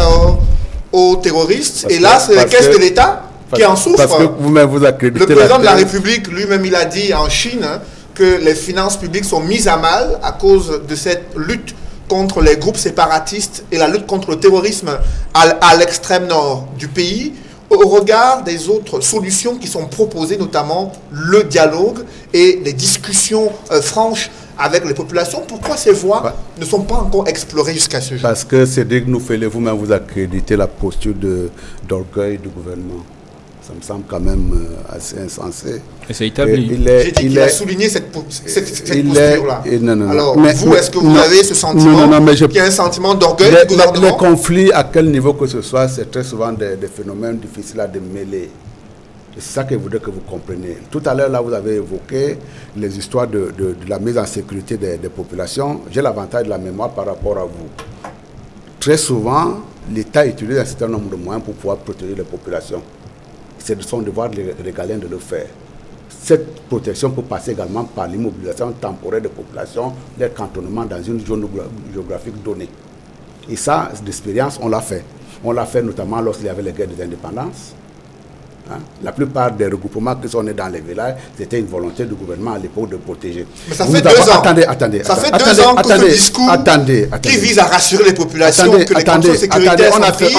aux terroristes. Et là, c'est les caisses de l'État qui en souffrent. Parce que vous-même vous accréditez. Le président de la République, lui-même, il a dit en Chine que les finances publiques sont mises à mal à cause de cette lutte contre les groupes séparatistes et la lutte contre le terrorisme à l'extrême nord du pays, au regard des autres solutions qui sont proposées, notamment le dialogue et les discussions franches avec les populations. Pourquoi ces voies ne sont pas encore explorées jusqu'à ce jour? Parce que Cédric nous fait vous-même vous accréditer la posture d'orgueil du gouvernement. Ça me semble quand même assez insensé. Et c'est établi. J'ai dit qu'il a souligné cette posture-là. Alors, vous, est-ce que vous avez ce sentiment qu'il y a un sentiment d'orgueil du gouvernement? Les conflits, à quel niveau que ce soit, c'est très souvent des phénomènes difficiles à démêler. C'est ça que je voudrais que vous compreniez. Tout à l'heure, là, vous avez évoqué les histoires de la mise en sécurité des populations. J'ai l'avantage de la mémoire par rapport à vous. Très souvent, l'État utilise un certain nombre de moyens pour pouvoir protéger les populations. C'est de son devoir régalien de le faire. Cette protection peut passer également par l'immobilisation temporaire des populations, leur cantonnement dans une zone géographique donnée. Et ça, d'expérience, on l'a fait. On l'a fait notamment lorsqu'il y avait les guerres des indépendances. La plupart des regroupements qui sont nés dans les villages, c'était une volonté du gouvernement à l'époque de protéger. Mais ça fait 2 ans. Attendez. Ça fait 2 ans que ce discours qui vise à rassurer les populations, que les conditions sécuritaires sont prises,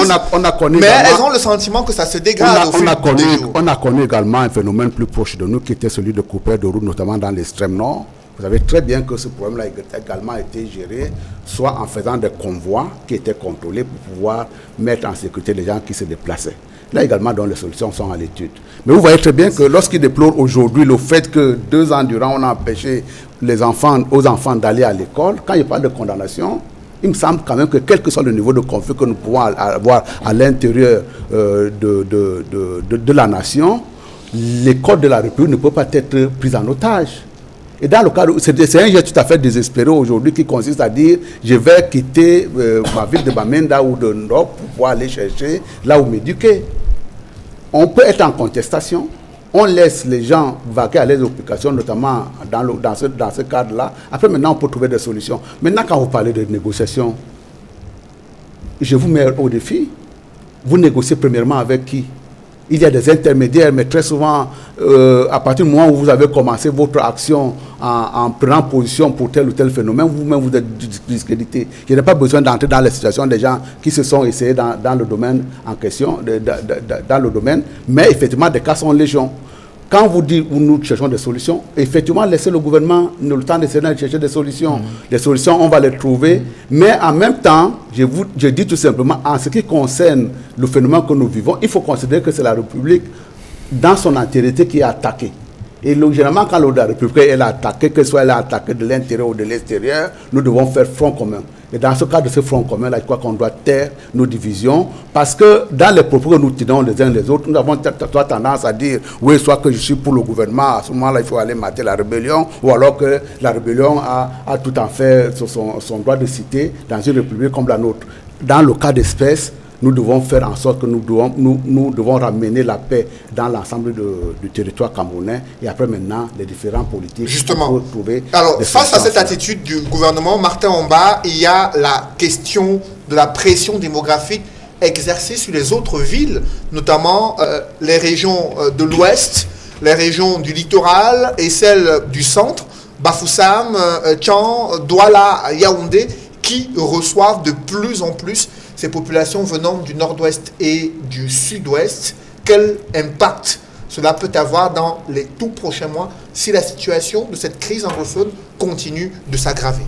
mais elles ont le sentiment que ça se dégrade au fil des jours. On a connu également un phénomène plus proche de nous qui était celui de coupeurs de route, notamment dans l'extrême nord. Vous savez très bien que ce problème-là a également été géré, soit en faisant des convois qui étaient contrôlés pour pouvoir mettre en sécurité les gens qui se déplaçaient. Là également, donc, les solutions sont à l'étude. Mais vous voyez très bien que lorsqu'ils déplorent aujourd'hui le fait que 2 ans durant, on a empêché aux enfants d'aller à l'école, quand il parle de condamnation, il me semble quand même que quel que soit le niveau de conflit que nous pouvons avoir à l'intérieur de la nation, l'école de la République ne peut pas être prise en otage. Et dans le cas, c'est un geste tout à fait désespéré aujourd'hui qui consiste à dire je vais quitter ma ville de Bamenda ou de Ndop pour pouvoir aller chercher là où m'éduquer. On peut être en contestation, on laisse les gens vaquer à leurs occupations, notamment dans ce cadre-là. Après, maintenant, on peut trouver des solutions. Maintenant, quand vous parlez de négociation, je vous mets au défi. Vous négociez premièrement avec qui? Il y a des intermédiaires, mais très souvent, à partir du moment où vous avez commencé votre action en prenant position pour tel ou tel phénomène, vous-même vous êtes discrédité. Il n'y a pas besoin d'entrer dans les situations des gens qui se sont essayés dans le domaine en question, dans le domaine, mais effectivement, des cas sont légion. Quand vous dites nous cherchons des solutions, effectivement, laissez le gouvernement le temps d'essayer de chercher des solutions. Les solutions, on va les trouver. Mais en même temps, je dis tout simplement, en ce qui concerne le phénomène que nous vivons, il faut considérer que c'est la République dans son entièreté qui est attaquée. Et généralement, quand la République est attaquée, que ce soit elle est attaquée de l'intérieur ou de l'extérieur, nous devons faire front commun. Et dans ce cas de ce front commun-là, je crois qu'on doit taire nos divisions, parce que dans les propos que nous tenons les uns les autres, nous avons soit tendance à dire, oui, soit que je suis pour le gouvernement, à ce moment-là, il faut aller mater la rébellion, ou alors que la rébellion a tout en fait son droit de citer dans une république comme la nôtre. Dans le cas d'espèce, nous devons faire en sorte que nous devons ramener la paix dans l'ensemble du territoire camerounais, et après maintenant, les différents politiques. Justement. Alors, face à cette attitude du gouvernement, Martin Omba, il y a la question de la pression démographique exercée sur les autres villes, notamment les régions de l'Ouest, les régions du littoral et celles du centre, Bafoussam, Tchan, Douala, Yaoundé, qui reçoivent de plus en plus ces populations venant du nord-ouest et du sud-ouest. Quel impact cela peut avoir dans les tout prochains mois si la situation de cette crise anglophone continue de s'aggraver?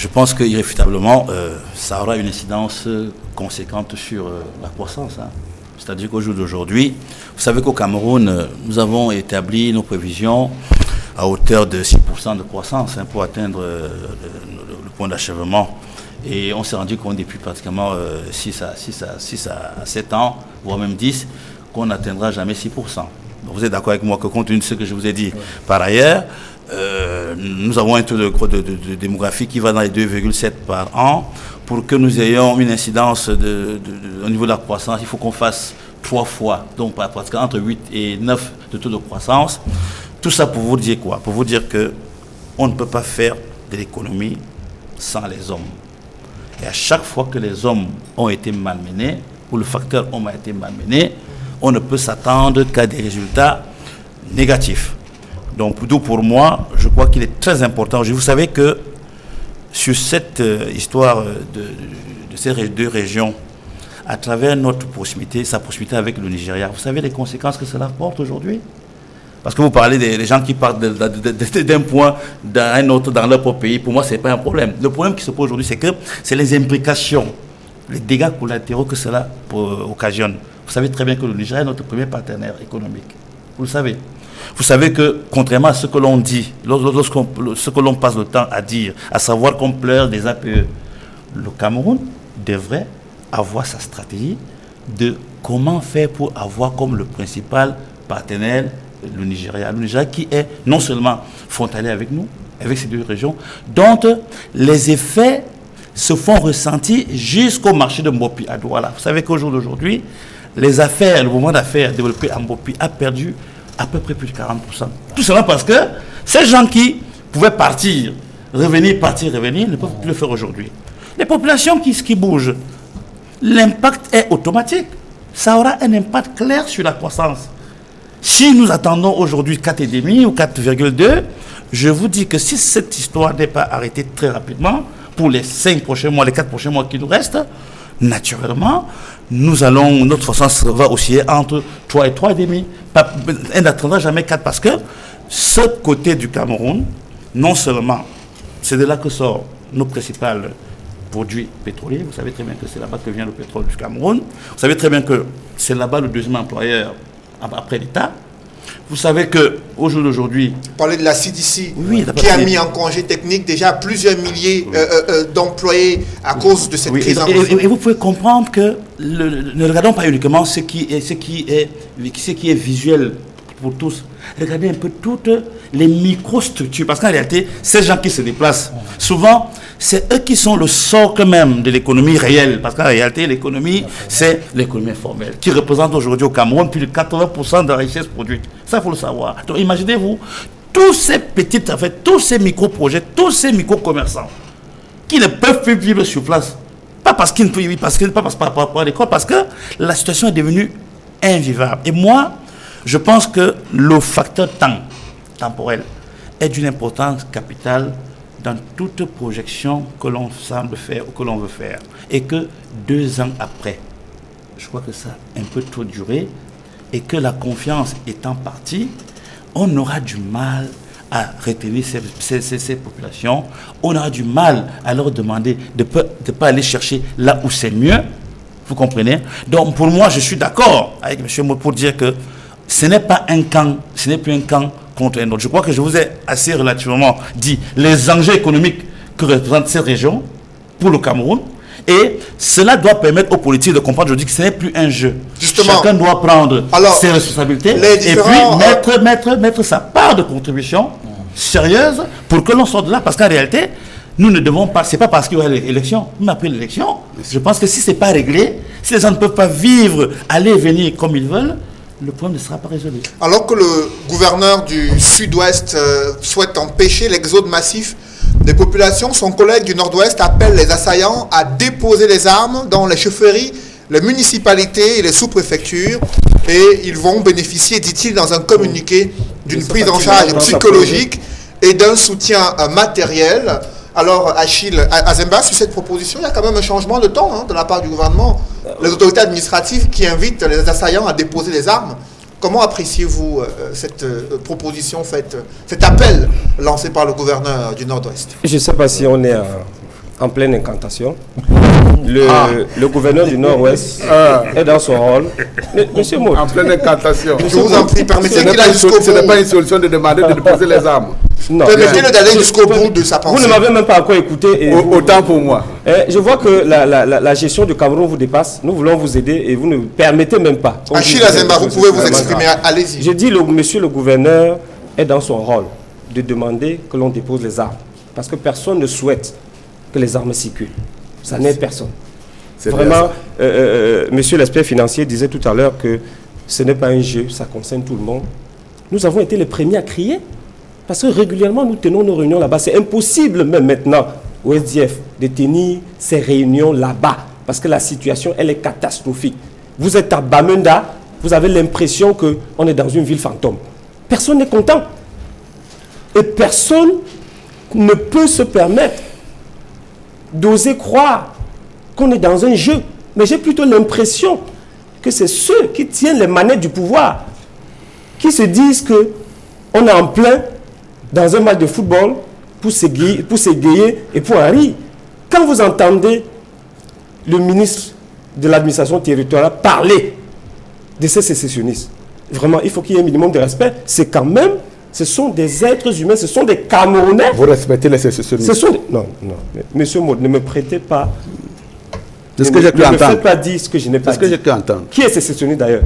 je pense qu'irréfutablement, ça aura une incidence conséquente sur la croissance. Hein. C'est-à-dire qu'au jour d'aujourd'hui, vous savez qu'au Cameroun, nous avons établi nos prévisions à hauteur de 6% de croissance pour atteindre le point d'achèvement. Et on s'est rendu compte depuis pratiquement 6 à 7 ans, voire même 10, qu'on n'atteindra jamais 6%. Donc vous êtes d'accord avec moi que compte tenu de ce que je vous ai dit. Par ailleurs, nous avons un taux de démographie qui va dans les 2,7 par an. Pour que nous ayons une incidence au niveau de la croissance, il faut qu'on fasse 3 fois, donc pratiquement entre 8 et 9 de taux de croissance. Tout ça pour vous dire quoi? Pour vous dire qu'on ne peut pas faire de l'économie sans les hommes. Et à chaque fois que les hommes ont été malmenés, ou le facteur homme a été malmené, on ne peut s'attendre qu'à des résultats négatifs. Donc, d'où pour moi, je crois qu'il est très important. Vous savez que sur cette histoire de ces deux régions, à travers notre proximité, sa proximité avec le Nigeria, vous savez les conséquences que cela porte aujourd'hui? Parce que vous parlez des gens qui partent d'un point à un autre dans leur propre pays. Pour moi, ce n'est pas un problème. Le problème qui se pose aujourd'hui, c'est que c'est les implications, les dégâts collatéraux que cela occasionne. Vous savez très bien que le Nigeria est notre premier partenaire économique. Vous le savez. Vous savez que, contrairement à ce que l'on dit, ce que l'on passe le temps à dire, à savoir qu'on pleure des APE, le Cameroun devrait avoir sa stratégie de comment faire pour avoir comme le principal partenaire le Nigeria. Le Nigeria qui est non seulement frontalier avec nous, avec ces deux régions, dont les effets se font ressentir jusqu'au marché de Mbopi à Douala. Vous savez qu'au jour d'aujourd'hui, les affaires, le mouvement d'affaires développé à Mbopi a perdu à peu près plus de 40%. Tout cela parce que ces gens qui pouvaient partir, revenir, ne peuvent plus le faire aujourd'hui. Les populations qui bougent, l'impact est automatique. Ça aura un impact clair sur la croissance. Si nous attendons aujourd'hui 4,5 ou 4,2, je vous dis que si cette histoire n'est pas arrêtée très rapidement, pour les 5 prochains mois, les 4 prochains mois qui nous restent, naturellement, notre croissance va osciller entre 3 et 3,5. Elle n'atteindra jamais 4 parce que ce côté du Cameroun, non seulement, c'est de là que sortent nos principaux produits pétroliers. Vous savez très bien que c'est là-bas que vient le pétrole du Cameroun. Vous savez très bien que c'est là-bas le deuxième employeur après l'État. Vous savez qu'au jour d'aujourd'hui... Vous parlez de la CDC, qui a mis en congé technique déjà plusieurs milliers d'employés à cause de cette crise. Et vous pouvez comprendre que ne regardons pas uniquement ce qui est visuel pour tous. Regardez un peu toutes les microstructures. Parce qu'en réalité, ces gens qui se déplacent, souvent, c'est eux qui sont le socle même de l'économie réelle. Parce qu'en réalité, l'économie, c'est l'économie informelle, qui représente aujourd'hui au Cameroun plus de 80% de la richesse produite. Ça, il faut le savoir. Donc, imaginez-vous, tous ces petites affaires, tous ces micro-projets, tous ces micro-commerçants, qui ne peuvent plus vivre sur place. Pas parce qu'ils ne peuvent vivre, pas par rapport à l'école, parce que la situation est devenue invivable. Et moi, je pense que le facteur temporel est d'une importance capitale dans toute projection que l'on semble faire ou que l'on veut faire. Et que 2 ans après, je crois que ça a un peu trop duré et que la confiance étant partie, on aura du mal à retenir ces populations, on aura du mal à leur demander de ne pas aller chercher là où c'est mieux. Vous comprenez? Donc pour moi, je suis d'accord avec M. Maud pour dire que ce n'est pas un camp, ce n'est plus un camp contre un autre. Je crois que je vous ai assez relativement dit les enjeux économiques que représente cette région pour le Cameroun. Et cela doit permettre aux politiques de comprendre, je dis que ce n'est plus un jeu. Justement, chacun doit prendre ses responsabilités et puis mettre sa part de contribution sérieuse pour que l'on sorte de là. Parce qu'en réalité, nous ne devons pas, c'est pas parce qu'il y aura l'élection, même après l'élection, je pense que si ce n'est pas réglé, si les gens ne peuvent pas vivre, aller et venir comme ils veulent, le problème ne sera pas résolu. Alors que le gouverneur du Sud-Ouest souhaite empêcher l'exode massif des populations, son collègue du Nord-Ouest appelle les assaillants à déposer les armes dans les chefferies, les municipalités et les sous-préfectures. Et ils vont bénéficier, dit-il dans un communiqué, d'une prise en charge psychologique et d'un soutien matériel. Alors, Achille Azemba, sur cette proposition, il y a quand même un changement de temps de la part du gouvernement. Les autorités administratives qui invitent les assaillants à déposer les armes. Comment appréciez-vous cette proposition faite, cet appel lancé par le gouverneur du Nord-Ouest? Je ne sais pas si on est en pleine incantation. Le gouverneur du Nord-Ouest est dans son rôle. Monsieur Maud. En pleine incantation. Je vous en prie, permettez qu'il aille jusqu'au bout. Ce n'est pas une solution de demander de déposer les armes. Non. Permettez-le d'aller jusqu'au bout de sa pensée. Vous ne m'avez même pas encore écouté. Et Autant pour moi. Je vois que la gestion du Cameroun vous dépasse. Nous voulons vous aider et vous ne permettez même pas. Achille Azemba, vous pouvez vous exprimer. Allez-y. Je dis, monsieur le gouverneur est dans son rôle de demander que l'on dépose les armes. Parce que personne ne souhaite que les armes circulent. Ça n'aide personne. Vraiment, monsieur l'expert financier disait tout à l'heure que ce n'est pas un jeu, ça concerne tout le monde. Nous avons été les premiers à crier. Parce que régulièrement, nous tenons nos réunions là-bas. C'est impossible même maintenant au SDF de tenir ces réunions là-bas. Parce que la situation, elle est catastrophique. Vous êtes à Bamenda, vous avez l'impression qu'on est dans une ville fantôme. Personne n'est content. Et personne ne peut se permettre d'oser croire qu'on est dans un jeu. Mais j'ai plutôt l'impression que c'est ceux qui tiennent les manettes du pouvoir qui se disent qu'on est en plein dans un match de football pour s'égayer et pour en rire. Quand vous entendez le ministre de l'administration territoriale parler de ces sécessionnistes, vraiment, il faut qu'il y ait un minimum de respect. C'est quand même, ce sont des êtres humains, ce sont des Camerounais. Vous respectez les sécessionnistes? Non, monsieur Maud, ne me prêtez pas. C'est ce que j'ai pu entendre. Ne me faites pas dire ce que je n'ai pas dit. C'est ce que j'ai pu entendre. Qui est sécessionniste d'ailleurs?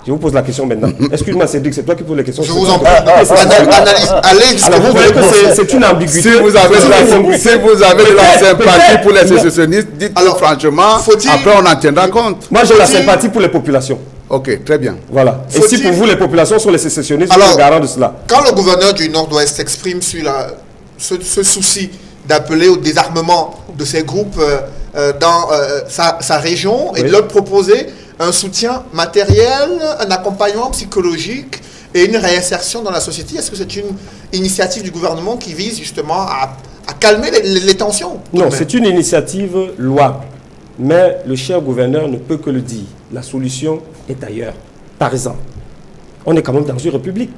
Je vous pose la question maintenant. Excuse-moi Cédric, c'est toi qui poses les questions. Je vous en prie. Allez, alors vous voyez que c'est une ambiguïté. Si vous avez de la sympathie pour les sécessionnistes, dites-le franchement. Après, on en tiendra compte. Moi, j'ai la sympathie pour les populations. Ok, très bien. Voilà. Et si pour vous, les populations sont les sécessionnistes, je suis garant de cela. Quand le gouverneur du Nord-Ouest s'exprime sur ce souci d'appeler au désarmement de ces groupes dans sa région et de leur proposer un soutien matériel, un accompagnement psychologique et une réinsertion dans la société, est-ce que c'est une initiative du gouvernement qui vise justement à calmer les tensions? Non, c'est une initiative louable. Mais le cher gouverneur ne peut que le dire. La solution est ailleurs. Par exemple, on est quand même dans une république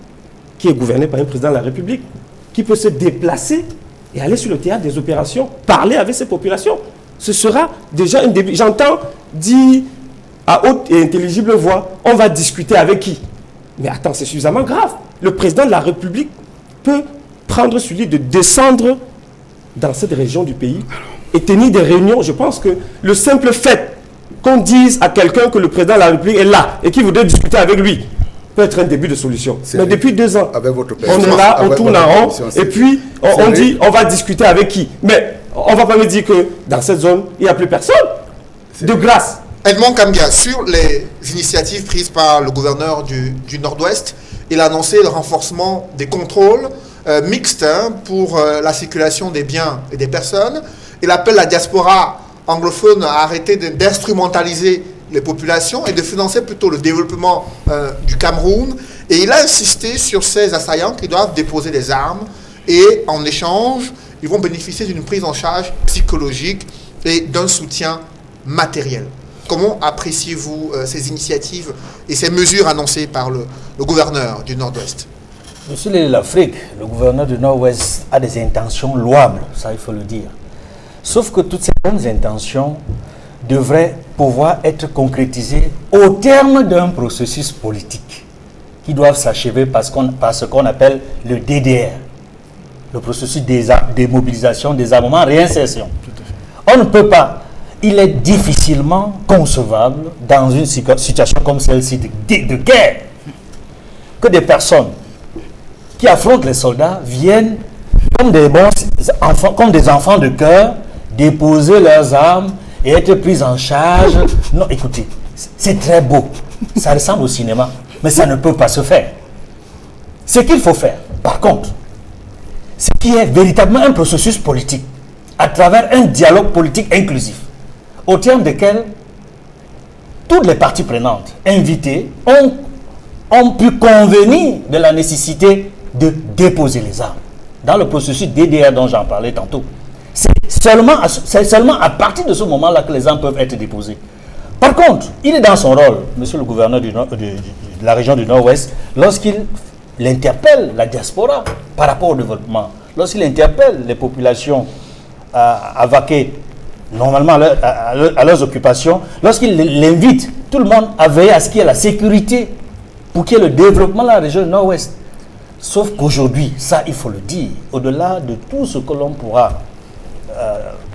qui est gouvernée par un président de la République qui peut se déplacer et aller sur le théâtre des opérations, parler avec ces populations. Ce sera déjà un début. J'entends dire à haute et intelligible voix, on va discuter avec qui? Mais attends, c'est suffisamment grave. Le président de la République peut prendre sur lui de descendre dans cette région du pays et tenir des réunions. Je pense que le simple fait qu'on dise à quelqu'un que le président de la République est là et qu'il voudrait discuter avec lui peut être un début de solution. Mais depuis 2 ans, on est là, on tourne en rond et puis on dit on va discuter avec qui? Mais on ne va pas me dire que dans cette zone, il n'y a plus personne. De grâce. Edmond Kambia, sur les initiatives prises par le gouverneur du Nord-Ouest, il a annoncé le renforcement des contrôles mixtes pour la circulation des biens et des personnes. Il appelle la diaspora anglophone à arrêter d'instrumentaliser les populations et de financer plutôt le développement du Cameroun. Et il a insisté sur ces assaillants qui doivent déposer des armes et en échange, ils vont bénéficier d'une prise en charge psychologique et d'un soutien matériel. Comment appréciez-vous ces initiatives et ces mesures annoncées par le gouverneur du Nord-Ouest? Monsieur l'Afrique, le gouverneur du Nord-Ouest a des intentions louables, ça il faut le dire. Sauf que toutes ces bonnes intentions devraient pouvoir être concrétisées au terme d'un processus politique qui doit s'achever par ce qu'on appelle le DDR, le processus de démobilisation, désarmement, réinsertion. On ne peut pas. Il est difficilement concevable dans une situation comme celle-ci de guerre que des personnes qui affrontent les soldats viennent comme des bons enfants, comme des enfants de cœur, déposer leurs armes et être pris en charge. Non, écoutez, c'est très beau, ça ressemble au cinéma, mais ça ne peut pas se faire. Ce qu'il faut faire, par contre, c'est qu'il y ait véritablement un processus politique à travers un dialogue politique inclusif, au terme desquels toutes les parties prenantes invitées ont pu convenir de la nécessité de déposer les armes. Dans le processus DDR dont j'en parlais tantôt, c'est seulement à partir de ce moment-là que les armes peuvent être déposées. Par contre, il est dans son rôle, monsieur le gouverneur de la région du Nord-Ouest, lorsqu'il interpelle la diaspora par rapport au développement, lorsqu'il interpelle les populations à vaquer normalement à leurs occupations, lorsqu'ils l'invitent, tout le monde a veillé à ce qu'il y ait la sécurité pour qu'il y ait le développement de la région nord-ouest. Sauf qu'aujourd'hui, ça il faut le dire, au-delà de tout ce que l'on pourra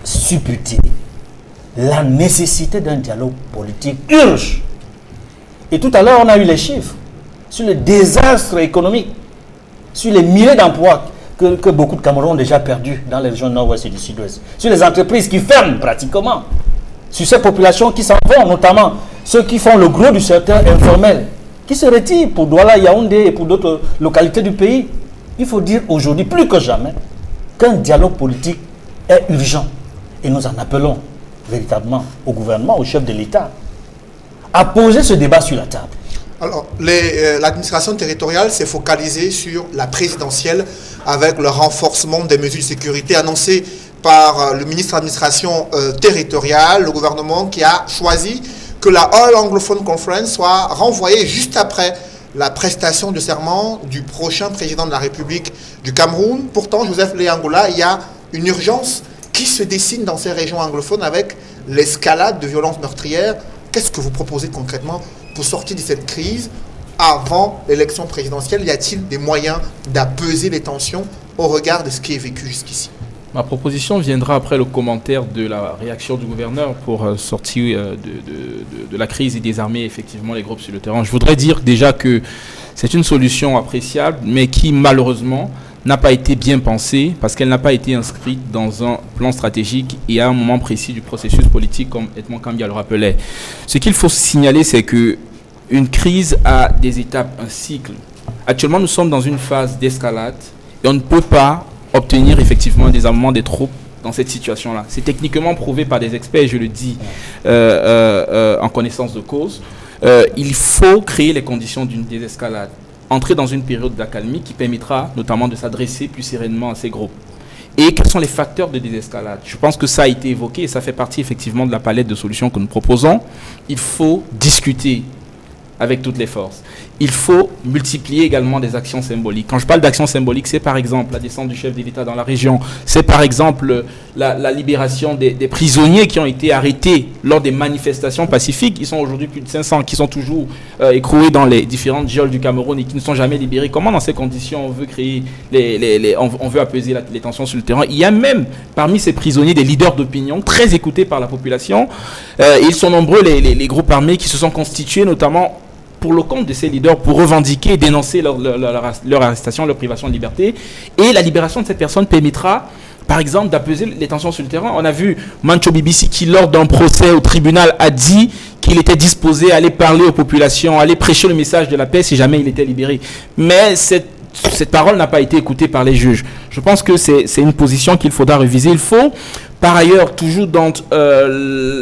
supputer, la nécessité d'un dialogue politique urge. Et tout à l'heure, on a eu les chiffres sur le désastre économique, sur les milliers d'emplois que beaucoup de Camerounais ont déjà perdus dans les régions nord-ouest et du sud-ouest, sur les entreprises qui ferment pratiquement, sur ces populations qui s'en vont, notamment ceux qui font le gros du secteur informel, qui se retirent pour Douala, Yaoundé et pour d'autres localités du pays. Il faut dire aujourd'hui, plus que jamais, qu'un dialogue politique est urgent. Et nous en appelons véritablement au gouvernement, au chef de l'État, à poser ce débat sur la table. Alors, l'administration territoriale s'est focalisée sur la présidentielle avec le renforcement des mesures de sécurité annoncées par le ministre de l'administration territoriale, le gouvernement qui a choisi que la All Anglophone Conference soit renvoyée juste après la prestation de serment du prochain président de la République du Cameroun. Pourtant, Joseph Léangola, il y a une urgence qui se dessine dans ces régions anglophones avec l'escalade de violences meurtrières. Qu'est-ce que vous proposez concrètement pour sortir de cette crise avant l'élection présidentielle? Y a-t-il des moyens d'apaiser les tensions au regard de ce qui est vécu jusqu'ici? Ma proposition viendra après le commentaire de la réaction du gouverneur pour sortir de la crise et désarmer effectivement les groupes sur le terrain. Je voudrais dire déjà que c'est une solution appréciable, mais qui malheureusement n'a pas été bien pensée parce qu'elle n'a pas été inscrite dans un plan stratégique et à un moment précis du processus politique, comme Edmond Kambia le rappelait. Ce qu'il faut signaler, c'est qu'une crise a des étapes, un cycle. Actuellement, nous sommes dans une phase d'escalade et on ne peut pas obtenir effectivement un désarmement des troupes dans cette situation-là. C'est techniquement prouvé par des experts, je le dis en connaissance de cause. Il faut créer les conditions d'une désescalade. Entrer dans une période d'accalmie qui permettra notamment de s'adresser plus sereinement à ces groupes. Et quels sont les facteurs de désescalade? Je pense que ça a été évoqué et ça fait partie effectivement de la palette de solutions que nous proposons. Il faut discuter avec toutes les forces. Il faut multiplier également des actions symboliques. Quand je parle d'actions symboliques, c'est par exemple la descente du chef de l'État dans la région, c'est par exemple la libération des prisonniers qui ont été arrêtés lors des manifestations pacifiques. Ils sont aujourd'hui plus de 500, qui sont toujours écroués dans les différentes geôles du Cameroun et qui ne sont jamais libérés. Comment dans ces conditions on veut créer, on veut apaiser les tensions sur le terrain? Il y a même parmi ces prisonniers des leaders d'opinion très écoutés par la population. Ils sont nombreux les groupes armés qui se sont constitués notamment pour le compte de ces leaders, pour revendiquer et dénoncer leur arrestation, leur privation de liberté. Et la libération de cette personne permettra, par exemple, d'apaiser les tensions sur le terrain. On a vu Mancho BBC qui, lors d'un procès au tribunal, a dit qu'il était disposé à aller parler aux populations, à aller prêcher le message de la paix si jamais il était libéré. Mais cette parole n'a pas été écoutée par les juges. Je pense que c'est une position qu'il faudra réviser. Il faut, par ailleurs, toujours dans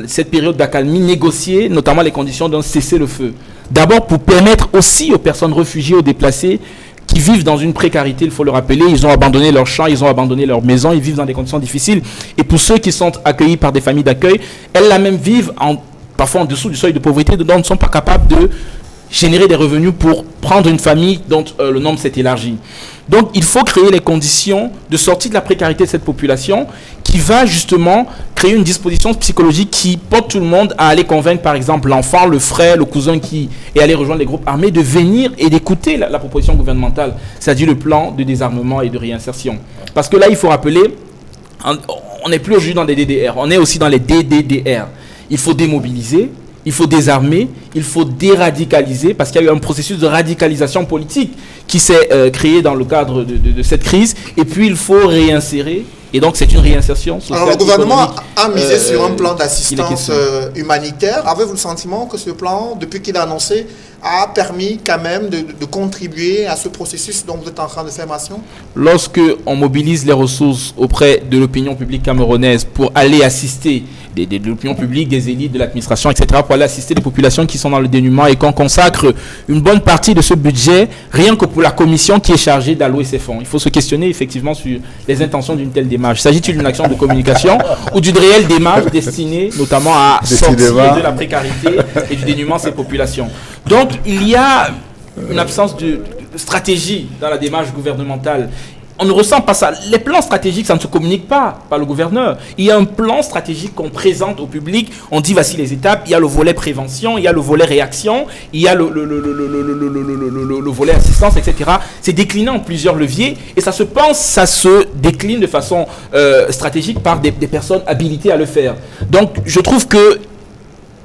cette période d'accalmie, négocier notamment les conditions d'un cessez-le-feu. D'abord pour permettre aussi aux personnes réfugiées, aux déplacés, qui vivent dans une précarité, il faut le rappeler, ils ont abandonné leurs champs, ils ont abandonné leurs maisons, ils vivent dans des conditions difficiles. Et pour ceux qui sont accueillis par des familles d'accueil, elles même vivent parfois en dessous du seuil de pauvreté, dont ne sont pas capables de générer des revenus pour prendre une famille dont le nombre s'est élargi. Donc il faut créer les conditions de sortie de la précarité de cette population qui va justement créer une disposition psychologique qui porte tout le monde à aller convaincre par exemple l'enfant, le frère, le cousin qui est allé rejoindre les groupes armés de venir et d'écouter la proposition gouvernementale, c'est-à-dire le plan de désarmement et de réinsertion. Parce que là il faut rappeler, on n'est plus aujourd'hui dans des DDR, on est aussi dans les DDDR. Il faut démobiliser, il faut désarmer, il faut déradicaliser, parce qu'il y a eu un processus de radicalisation politique qui s'est créé dans le cadre de cette crise, et puis il faut réinsérer, et donc c'est une réinsertion sociale. Alors le gouvernement a misé sur un plan d'assistance humanitaire. Avez-vous le sentiment que ce plan, depuis qu'il a annoncé, a permis quand même de contribuer à ce processus dont vous êtes en train de faire mention? Lorsque on mobilise les ressources auprès de l'opinion publique camerounaise pour aller assister de l'opinion publique, des élites, de l'administration, etc., pour aller assister les populations qui sont dans le dénuement et qu'on consacre une bonne partie de ce budget rien que pour la commission qui est chargée d'allouer ces fonds. Il faut se questionner effectivement sur les intentions d'une telle démarche. S'agit-il d'une action de communication ou d'une réelle démarche destinée notamment à sortir de la précarité et du dénuement de ces populations? Donc il y a une absence de stratégie dans la démarche gouvernementale. on ne ressent pas ça. Les plans stratégiques, ça ne se communique pas par le gouverneur. Il y a un plan stratégique qu'on présente au public. On dit voici les étapes. Il y a le volet prévention, il y a le volet réaction, il y a le volet assistance, etc. C'est décliné en plusieurs leviers et ça se décline de façon stratégique par des personnes habilitées à le faire. Donc, je trouve que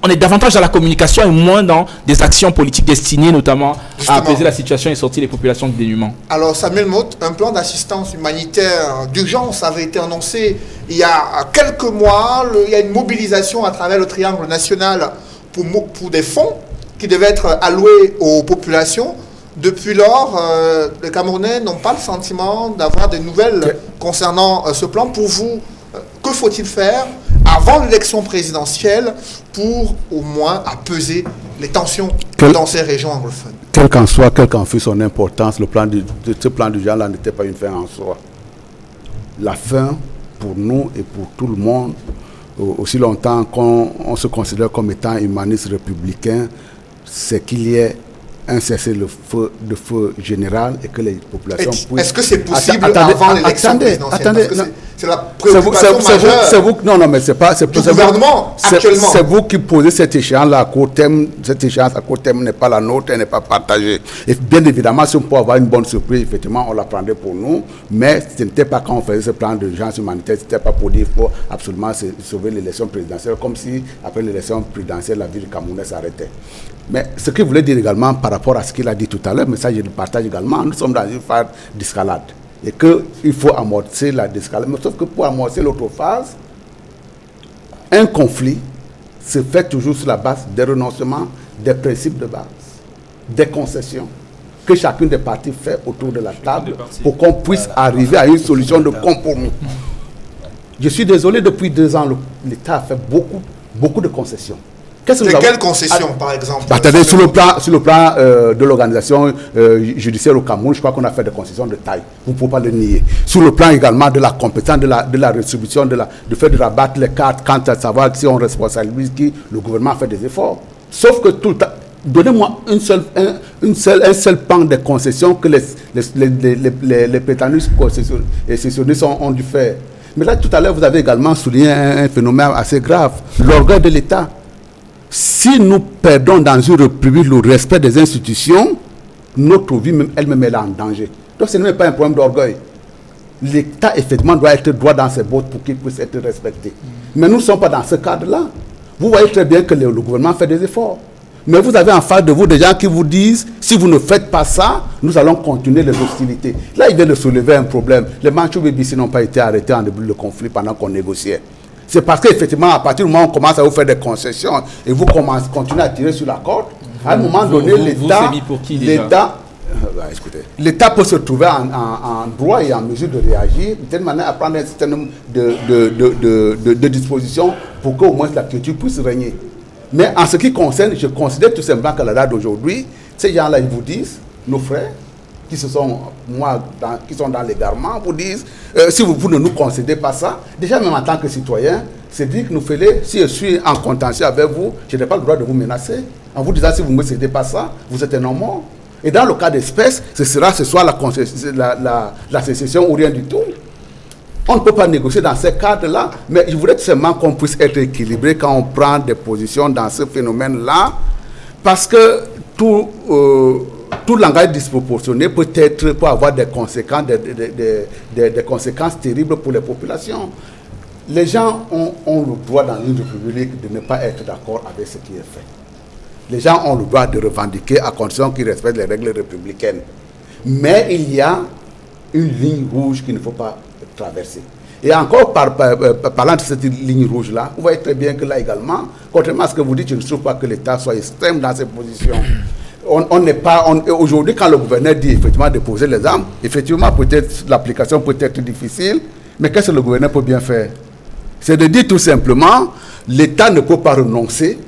on est davantage dans la communication et moins dans des actions politiques destinées notamment à apaiser la situation et sortir les populations du dénuement. Alors Samuel Motte, un plan d'assistance humanitaire d'urgence avait été annoncé il y a quelques mois. Il y a une mobilisation à travers le triangle national pour des fonds qui devaient être alloués aux populations. Depuis lors, les Camerounais n'ont pas le sentiment d'avoir des nouvelles concernant ce plan. Pour vous, que faut-il faire avant l'élection présidentielle pour au moins apaiser les tensions dans ces régions anglophones? Quelle qu'en fût son importance, ce plan d'urgence-là n'était pas une fin en soi. La fin, pour nous et pour tout le monde, aussi longtemps qu'on se considère comme étant humaniste républicain, c'est qu'il y ait un cessez-le-feu général et que les populations puissent... Est-ce que c'est possible avant l'élection présidentielle? C'est la préoccupation majeure. Non, mais c'est pas... Du gouvernement, actuellement. C'est vous qui posez cette échéance-là à court terme. Cette échéance à court terme n'est pas la nôtre, elle n'est pas partagée. Et bien évidemment, si on peut avoir une bonne surprise, effectivement, on la prendrait pour nous. Mais ce n'était pas quand on faisait ce plan d'urgence humanitaire, ce n'était pas pour dire qu'il faut absolument sauver l'élection présidentielle, comme si, après l'élection présidentielle, la vie du Cameroun s'arrêtait. Mais ce qu'il voulait dire également par rapport à ce qu'il a dit tout à l'heure, mais ça je le partage également, nous sommes dans une phase d'escalade. Et qu'il faut amorcer la d'escalade. Mais sauf que pour amorcer l'autre phase, un conflit se fait toujours sur la base des renoncements, des principes de base, des concessions que chacune des parties fait autour de la table pour qu'on puisse arriver à une solution de compromis. Je suis désolé, depuis 2 ans, l'État a fait beaucoup de concessions. Quelles concessions, par exemple? Attendez, sur le plan de l'organisation judiciaire au Cameroun, je crois qu'on a fait des concessions de taille. Vous ne pouvez pas le nier. Sur le plan également de la compétence, de la distribution, du fait de rabattre les cartes, quant à savoir si on responsabilise qui, le gouvernement a fait des efforts. Sauf que tout le temps, donnez-moi un seul pan de concessions que les prétendus concessionnistes ont dû faire. Mais là, tout à l'heure, vous avez également souligné un phénomène assez grave, l'orgueil de l'État. Si nous perdons dans une république le respect des institutions, notre vie elle-même est en danger. Donc ce n'est pas un problème d'orgueil. L'État, effectivement, doit être droit dans ses bottes pour qu'il puisse être respecté. Mais nous ne sommes pas dans ce cadre-là. Vous voyez très bien que le gouvernement fait des efforts. Mais vous avez en face de vous des gens qui vous disent, si vous ne faites pas ça, nous allons continuer les hostilités. Là, il vient de soulever un problème. Les Manchus BBC n'ont pas été arrêtés en début de conflit pendant qu'on négociait. C'est parce qu'effectivement, à partir du moment où on commence à vous faire des concessions et vous continuez à tirer sur la corde, à un moment donné, l'État peut se trouver en droit et en mesure de réagir, de telle manière à prendre un certain nombre de dispositions pour qu'au moins la culture puisse régner. Mais en ce qui concerne, je considère tout simplement qu'à la date d'aujourd'hui, ces gens-là, ils vous disent, nos frères, qui sont dans l'égarement, vous disent, si vous ne nous concédez pas ça, déjà même en tant que citoyen, c'est dire que nous faisons, si je suis en contentieux avec vous, je n'ai pas le droit de vous menacer. En vous disant, si vous ne me cédez pas ça, vous êtes un homme mort. Et dans le cas d'espèce, ce soit la sécession ou rien du tout. On ne peut pas négocier dans ces cadres-là, mais je voudrais seulement qu'on puisse être équilibré quand on prend des positions dans ce phénomène-là, parce que tout langage disproportionné peut avoir des conséquences, des conséquences terribles pour les populations. Les gens ont le droit dans une république de ne pas être d'accord avec ce qui est fait. Les gens ont le droit de revendiquer à condition qu'ils respectent les règles républicaines. Mais il y a une ligne rouge qu'il ne faut pas traverser. Et encore, parlant de cette ligne rouge-là, vous voyez très bien que là également, contrairement à ce que vous dites, je ne trouve pas que l'État soit extrême dans ses positions. Aujourd'hui, quand le gouverneur dit effectivement de poser les armes, effectivement, peut-être l'application peut être difficile, mais qu'est-ce que le gouverneur peut bien faire? C'est de dire tout simplement, l'État ne peut pas renoncer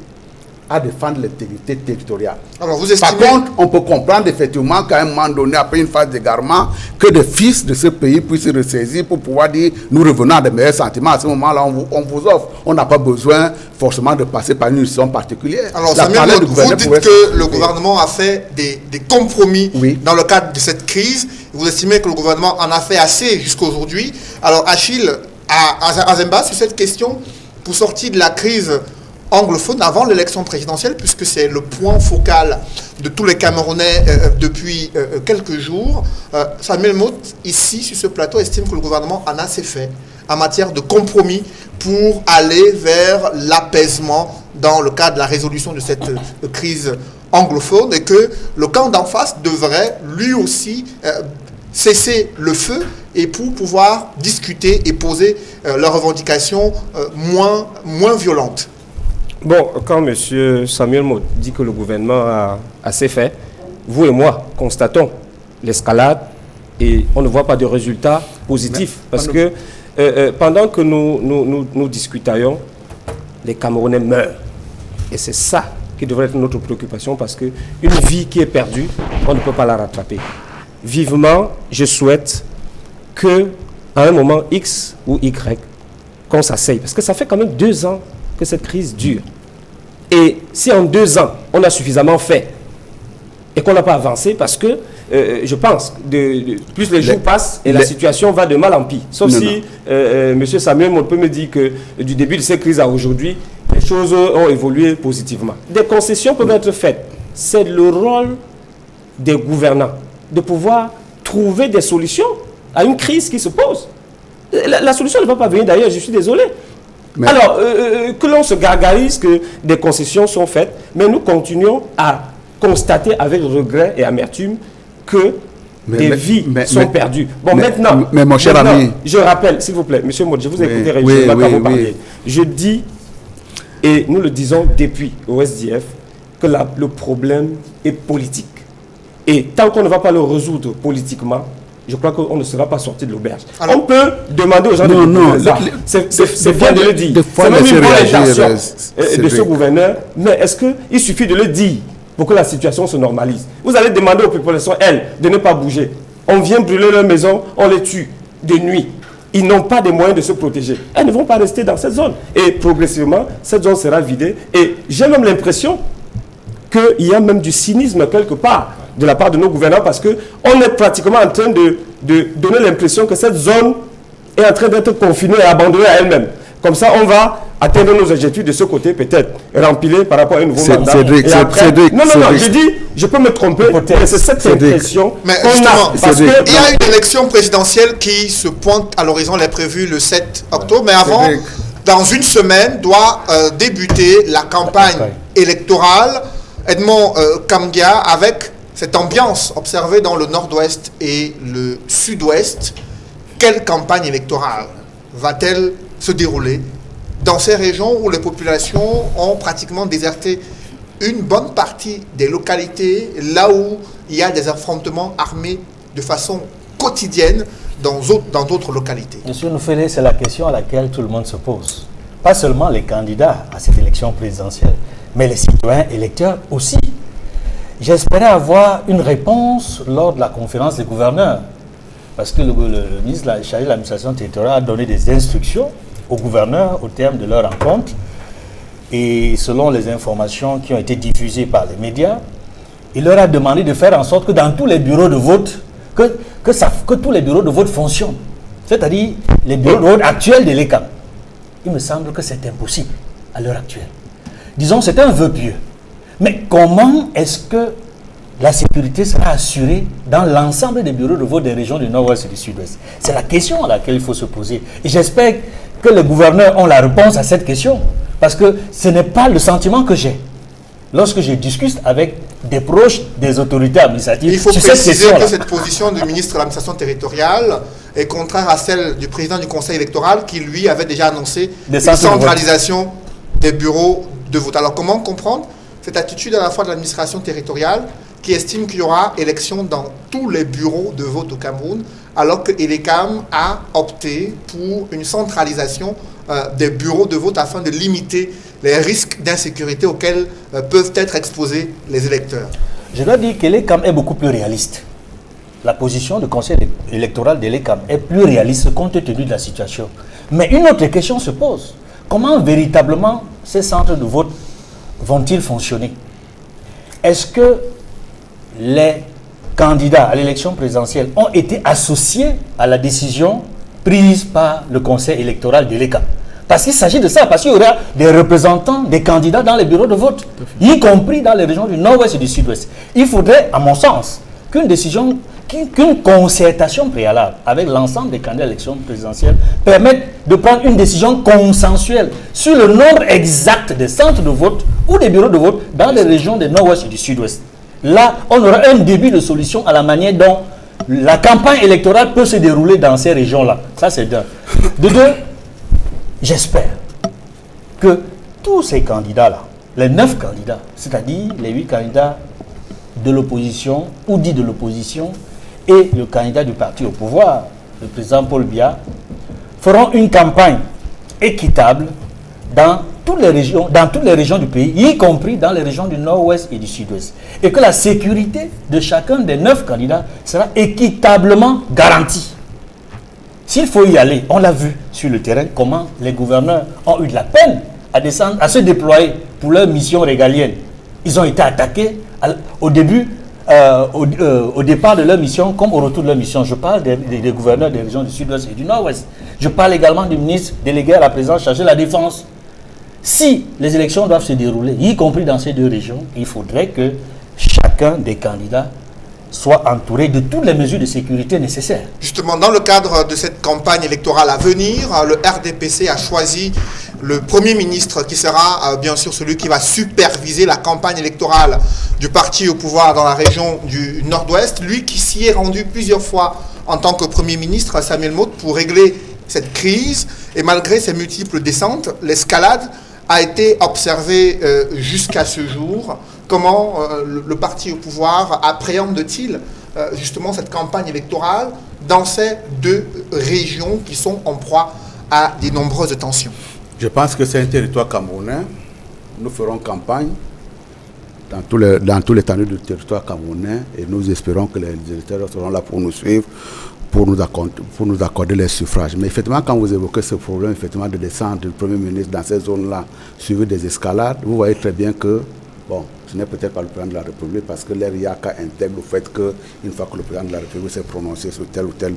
à défendre l'intégrité territoriale. Alors, vous estimez... Par contre, on peut comprendre effectivement qu'à un moment donné, après une phase d'égarement, que des fils de ce pays puissent se ressaisir pour pouvoir dire nous revenons à des meilleurs sentiments. À ce moment-là, on vous offre. On n'a pas besoin forcément de passer par une mission particulière. Alors, Samuel, vous dites que le gouvernement a fait des compromis dans le cadre de cette crise Vous estimez que le gouvernement en a fait assez jusqu'à aujourd'hui. Alors Achille, à Zemba, sur cette question, pour sortir de la crise anglophone avant l'élection présidentielle, puisque c'est le point focal de tous les Camerounais depuis quelques jours, Samuel Mout, ici, sur ce plateau, estime que le gouvernement en a assez fait en matière de compromis pour aller vers l'apaisement dans le cadre de la résolution de cette crise anglophone, et que le camp d'en face devrait lui aussi cesser le feu et pour pouvoir discuter et poser leurs revendications moins violentes. Bon, quand M. Samuel Mout dit que le gouvernement a assez fait, vous et moi constatons l'escalade et on ne voit pas de résultats positifs. Parce que pendant que nous discutions, les Camerounais meurent. Et c'est ça qui devrait être notre préoccupation, parce qu'une vie qui est perdue, on ne peut pas la rattraper. Vivement, je souhaite qu'à un moment X ou Y, qu'on s'asseye. Parce que ça fait quand même 2 ans que cette crise dure. Et si en 2 ans, on a suffisamment fait et qu'on n'a pas avancé, parce que je pense que plus les jours passent et la situation va de mal en pire. Sauf si M. Samuel Mout peut me dire que du début de cette crise à aujourd'hui, les choses ont évolué positivement. Des concessions peuvent être faites. C'est le rôle des gouvernants de pouvoir trouver des solutions à une crise qui se pose. La solution ne va pas venir d'ailleurs, je suis désolé. Mais alors, que l'on se gargarise que des concessions sont faites, mais nous continuons à constater avec regret et amertume que des vies sont perdues. Bon, maintenant, mon cher ami, je rappelle, s'il vous plaît, M. Mout, je vous ai écouté régulièrement quand vous parliez. Je dis, et nous le disons depuis au SDF, que le problème est politique. Et tant qu'on ne va pas le résoudre politiquement, je crois qu'on ne sera pas sorti de l'auberge. On peut demander aux gens c'est bien de le dire. C'est même une bonne intention de ce gouverneur, mais est-ce qu'il suffit de le dire pour que la situation se normalise? Vous allez demander aux populations, elles, de ne pas bouger. On vient brûler leur maison, on les tue de nuit. Ils n'ont pas de moyens de se protéger. Elles ne vont pas rester dans cette zone. Et progressivement, cette zone sera vidée. Et j'ai même l'impression qu'il y a même du cynisme quelque part de la part de nos gouvernants, parce qu'on est pratiquement en train de donner l'impression que cette zone est en train d'être confinée et abandonnée à elle-même. Comme ça, on va atteindre nos objectifs de ce côté, peut-être rempilés par rapport à un nouveau mandat. Je dis, je peux me tromper, mais c'est cette impression qu'on a. Parce qu'il y a une élection présidentielle qui se pointe à l'horizon, elle est prévue le 7 octobre, mais avant, dans une semaine, doit débuter la campagne électorale. Edmond Kamgia, avec cette ambiance observée dans le nord-ouest et le sud-ouest, quelle campagne électorale va-t-elle se dérouler dans ces régions où les populations ont pratiquement déserté une bonne partie des localités, là où il y a des affrontements armés de façon quotidienne dans d'autres localités? Monsieur Noufélé, c'est la question à laquelle tout le monde se pose. Pas seulement les candidats à cette élection présidentielle, mais les citoyens électeurs aussi. J'espérais avoir une réponse lors de la conférence des gouverneurs, parce que le ministre chargé de l'administration territoriale a donné des instructions aux gouverneurs au terme de leur rencontre, et selon les informations qui ont été diffusées par les médias, il leur a demandé de faire en sorte que dans tous les bureaux de vote, que tous les bureaux de vote fonctionnent, c'est-à-dire les bureaux de vote actuels de l'ECAM. Il me semble que c'est impossible à l'heure actuelle. Disons, c'est un vœu pieux. Mais comment est-ce que la sécurité sera assurée dans l'ensemble des bureaux de vote des régions du Nord-Ouest et du Sud-Ouest? C'est la question à laquelle il faut se poser. Et j'espère que les gouverneurs ont la réponse à cette question. Parce que ce n'est pas le sentiment que j'ai lorsque je discute avec des proches des autorités administratives. Il faut préciser que cette position du ministre de l'administration territoriale est contraire à celle du président du conseil électoral qui, lui, avait déjà annoncé une centralisation des bureaux de vote. Alors, comment comprendre cette attitude à la fois de l'administration territoriale qui estime qu'il y aura élection dans tous les bureaux de vote au Cameroun, alors que l'ECAM a opté pour une centralisation des bureaux de vote afin de limiter les risques d'insécurité auxquels peuvent être exposés les électeurs? Je dois dire que l'ECAM est beaucoup plus réaliste. La position du conseil électoral de l'ECAM est plus réaliste compte tenu de la situation. Mais une autre question se pose. Comment véritablement ces centres de vote vont-ils fonctionner? Est-ce que les candidats à l'élection présidentielle ont été associés à la décision prise par le conseil électoral de l'ECA. Parce qu'il s'agit de ça, parce qu'il y aura des représentants, des candidats dans les bureaux de vote, y compris dans les régions du nord-ouest et du sud-ouest. Il faudrait, à mon sens, qu'une concertation préalable avec l'ensemble des candidats à l'élection présidentielle permette de prendre une décision consensuelle sur le nombre exact des centres de vote ou des bureaux de vote dans les régions du nord-ouest et du sud-ouest. Là, on aura un début de solution à la manière dont la campagne électorale peut se dérouler dans ces régions-là. Ça, c'est d'un. De deux, j'espère que tous ces candidats-là, les 9 candidats, c'est-à-dire les 8 candidats de l'opposition ou dits de l'opposition et le candidat du parti au pouvoir, le président Paul Biya, feront une campagne équitable dans toutes les régions du pays, y compris dans les régions du nord-ouest et du sud-ouest. Et que la sécurité de chacun des 9 candidats sera équitablement garantie. S'il faut y aller, on l'a vu sur le terrain, comment les gouverneurs ont eu de la peine à descendre, à se déployer pour leur mission régalienne. Ils ont été attaqués au départ de leur mission comme au retour de leur mission. Je parle des gouverneurs des régions du sud-ouest et du nord-ouest. Je parle également du ministre délégué à la présidence chargé de la défense. Si les élections doivent se dérouler, y compris dans ces 2 régions, il faudrait que chacun des candidats soit entouré de toutes les mesures de sécurité nécessaires. Justement, dans le cadre de cette campagne électorale à venir, le RDPC a choisi le Premier ministre qui sera bien sûr celui qui va superviser la campagne électorale du parti au pouvoir dans la région du Nord-Ouest. Lui qui s'y est rendu plusieurs fois en tant que Premier ministre, Samuel Motte, pour régler cette crise. Et malgré ses multiples descentes, l'escalade a été observée jusqu'à ce jour. Comment le parti au pouvoir appréhende-t-il justement cette campagne électorale dans ces 2 régions qui sont en proie à de nombreuses tensions? Je pense que c'est un territoire camerounais. Nous ferons campagne dans tous les l'étendue du territoire camerounais et nous espérons que les électeurs seront là pour nous suivre, pour nous accorder les suffrages. Mais effectivement, quand vous évoquez ce problème effectivement, de descente du Premier ministre dans ces zones-là, suivi des escalades, vous voyez très bien que, bon, ce n'est peut-être pas le président de la République parce que l'ERIACA intègre le fait qu'une fois que le président de la République s'est prononcé sur tel ou tel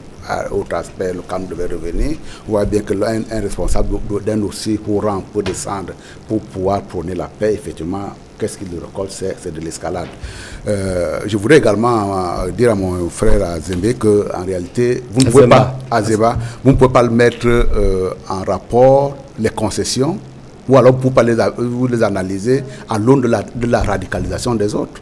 autre aspect, le calme devait revenir. Vous voyez bien que un responsable d'un dossier courant peut descendre pour pouvoir prôner la paix. Effectivement, qu'est-ce qu'il recolle? C'est de l'escalade. Je voudrais également dire à mon frère Azembe qu'en réalité, vous ne pouvez pas, Azeba, vous ne pouvez pas le mettre en rapport les concessions ou alors pour pas vous les analyser à l'aune de la radicalisation des autres.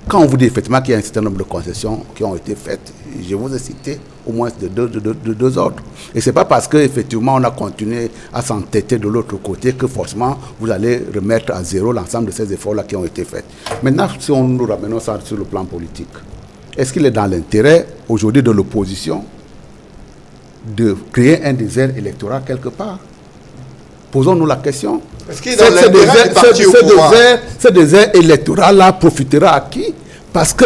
Quand on vous dit effectivement qu'il y a un certain nombre de concessions qui ont été faites, je vous ai cité au moins de deux ordres. Et ce n'est pas parce qu'effectivement on a continué à s'entêter de l'autre côté que forcément vous allez remettre à zéro l'ensemble de ces efforts-là qui ont été faits. Maintenant, si on nous ramenons ça sur le plan politique, est-ce qu'il est dans l'intérêt aujourd'hui de l'opposition de créer un désert électoral quelque part? Posons-nous la question. Est-ce qu'il est dans l'intérêt du parti au pouvoir? Ce désert électoral-là profitera à qui? Parce que